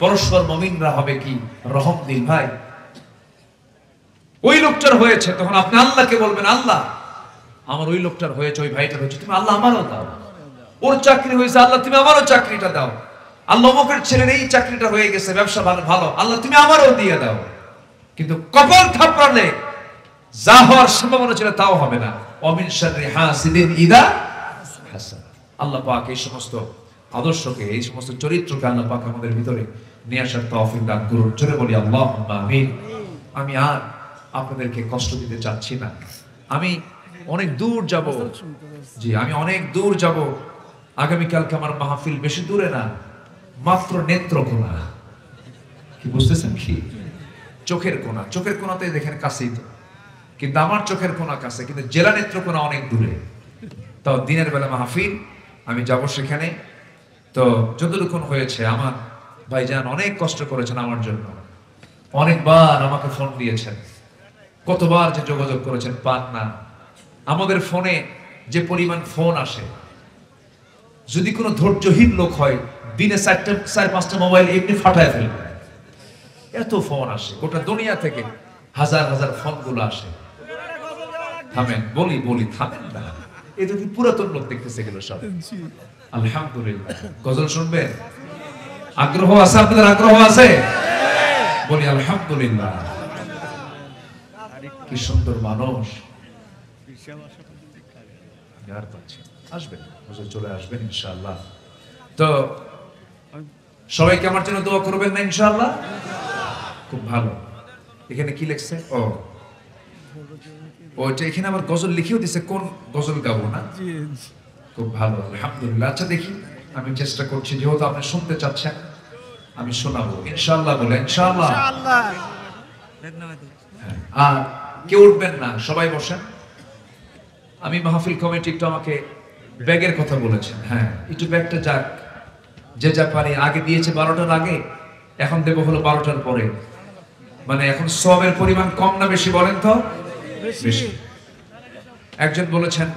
পরস্পর মুমিনরা হবে কি রহমদিল। ভাই ওই লোকটার হয়েছে, তখন আপনি আল্লাহকে বলবেন আল্লাহ আমার ওই লোকটার হয়েছে, ওই ভাইটার হয়েছে, তুমি আল্লাহ আমারও দাও। ওর চাকরি হয়েছে, আল্লাহ তুমি আমারও চাকরিটা দাও। আল্লাহ অমুকের ছেলের এই চাকরিটা হয়ে গেছে, ব্যবসা ভালো, আল্লাহ তুমি আমারও দিয়ে দাও। কিন্তু কপাল থাপড়ালে যা হওয়ার সম্ভাবনা ছিল তাও হবে না। ওমিন শাররি হাসিদিন ইদা হাসাদ। আল্লাহ পাক এই সমস্ত আদর্শকে, এই সমস্ত চরিত্রকে আল্লাহ পাক আমাদের ভিতরে নিয়ে আসার তৌফিক দান করুন। জোরে বলি আল্লাহুম্মা আমিন। আমি আর আপনাদেরকে কষ্ট দিতে চাচ্ছি না। আমি অনেক দূর যাব, জি আমি অনেক দূর যাব। আগামীকালকে আমার মাহফিল বেশি দূরে না, মাত্র নেত্রকোনা। কি বুঝতেছেন? কি চোখের কোনা, চোখের কোনাতে দেখেন কাছেই তো, কিন্তু আমার চোখের কোনা কাছে, কিন্তু জেলা নেত্রকোনা অনেক দূরে। তাও দিনের বেলা মাহফিল, আমি যাব সেখানে। তো যতটুকু হয়েছে, আমার ভাইজান অনেক কষ্ট করেছেন আমার জন্য, অনেকবার আমাকে ফোন দিয়েছেন, কতবার যে যোগাযোগ করেছেন পান না। আমাদের ফোনে যে পরিমাণ ফোন আসে, যদি কোনো ধৈর্যহীন লোক হয় দিনে 4-5টা মোবাইল এমনি ফাটায় ফেলবে। এত ফোন আসে গোটা দুনিয়া থেকে, হাজার হাজার ফোন গুলো আসে। থামেন, বলি থামেন না। এটা কি পুরাতন লোক দেখতেছে গেল সব। আলহামদুলিল্লাহ। গজল শুনবেন? আগ্রহ আছে আপনাদের? আগ্রহ আছে? বলি আলহামদুলিল্লাহ। কি সুন্দর মানুষ। আসবেন, হুজুর চলে আসবেন ইনশাআল্লাহ। তো সবাইকে আমার জন্য দোয়া করবেন না ইনশাআল্লাহ? খুব ভালো। এখানে কি লিখছে? ওইটা এখানে আবার গজল লিখেও দিছে, কোন গজল গাবো না? খুব ভালো, আলহামদুলিল্লাহ। আচ্ছা দেখি, আমি চেষ্টা করছি, যেহেতু আপনি শুনতে চাচ্ছেন আমি শোনাবো ইনশাআল্লাহ। বলে ইনশাআল্লাহ। আর কেউ উঠবেন না, সবাই বসেন। আমি মাহফিল কমিটি একটু আমাকে ব্যাগের কথা বলেছেন, হ্যাঁ একটু ব্যাগটা যাক, যে যা পারি। আগে দিয়েছে 12টার আগে, এখন দেবো হলো 12টার পরে। মানে এখন সওয়াবের পরিমাণ কম না বেশি বলেন তো? বেশি। একজন বলেছেন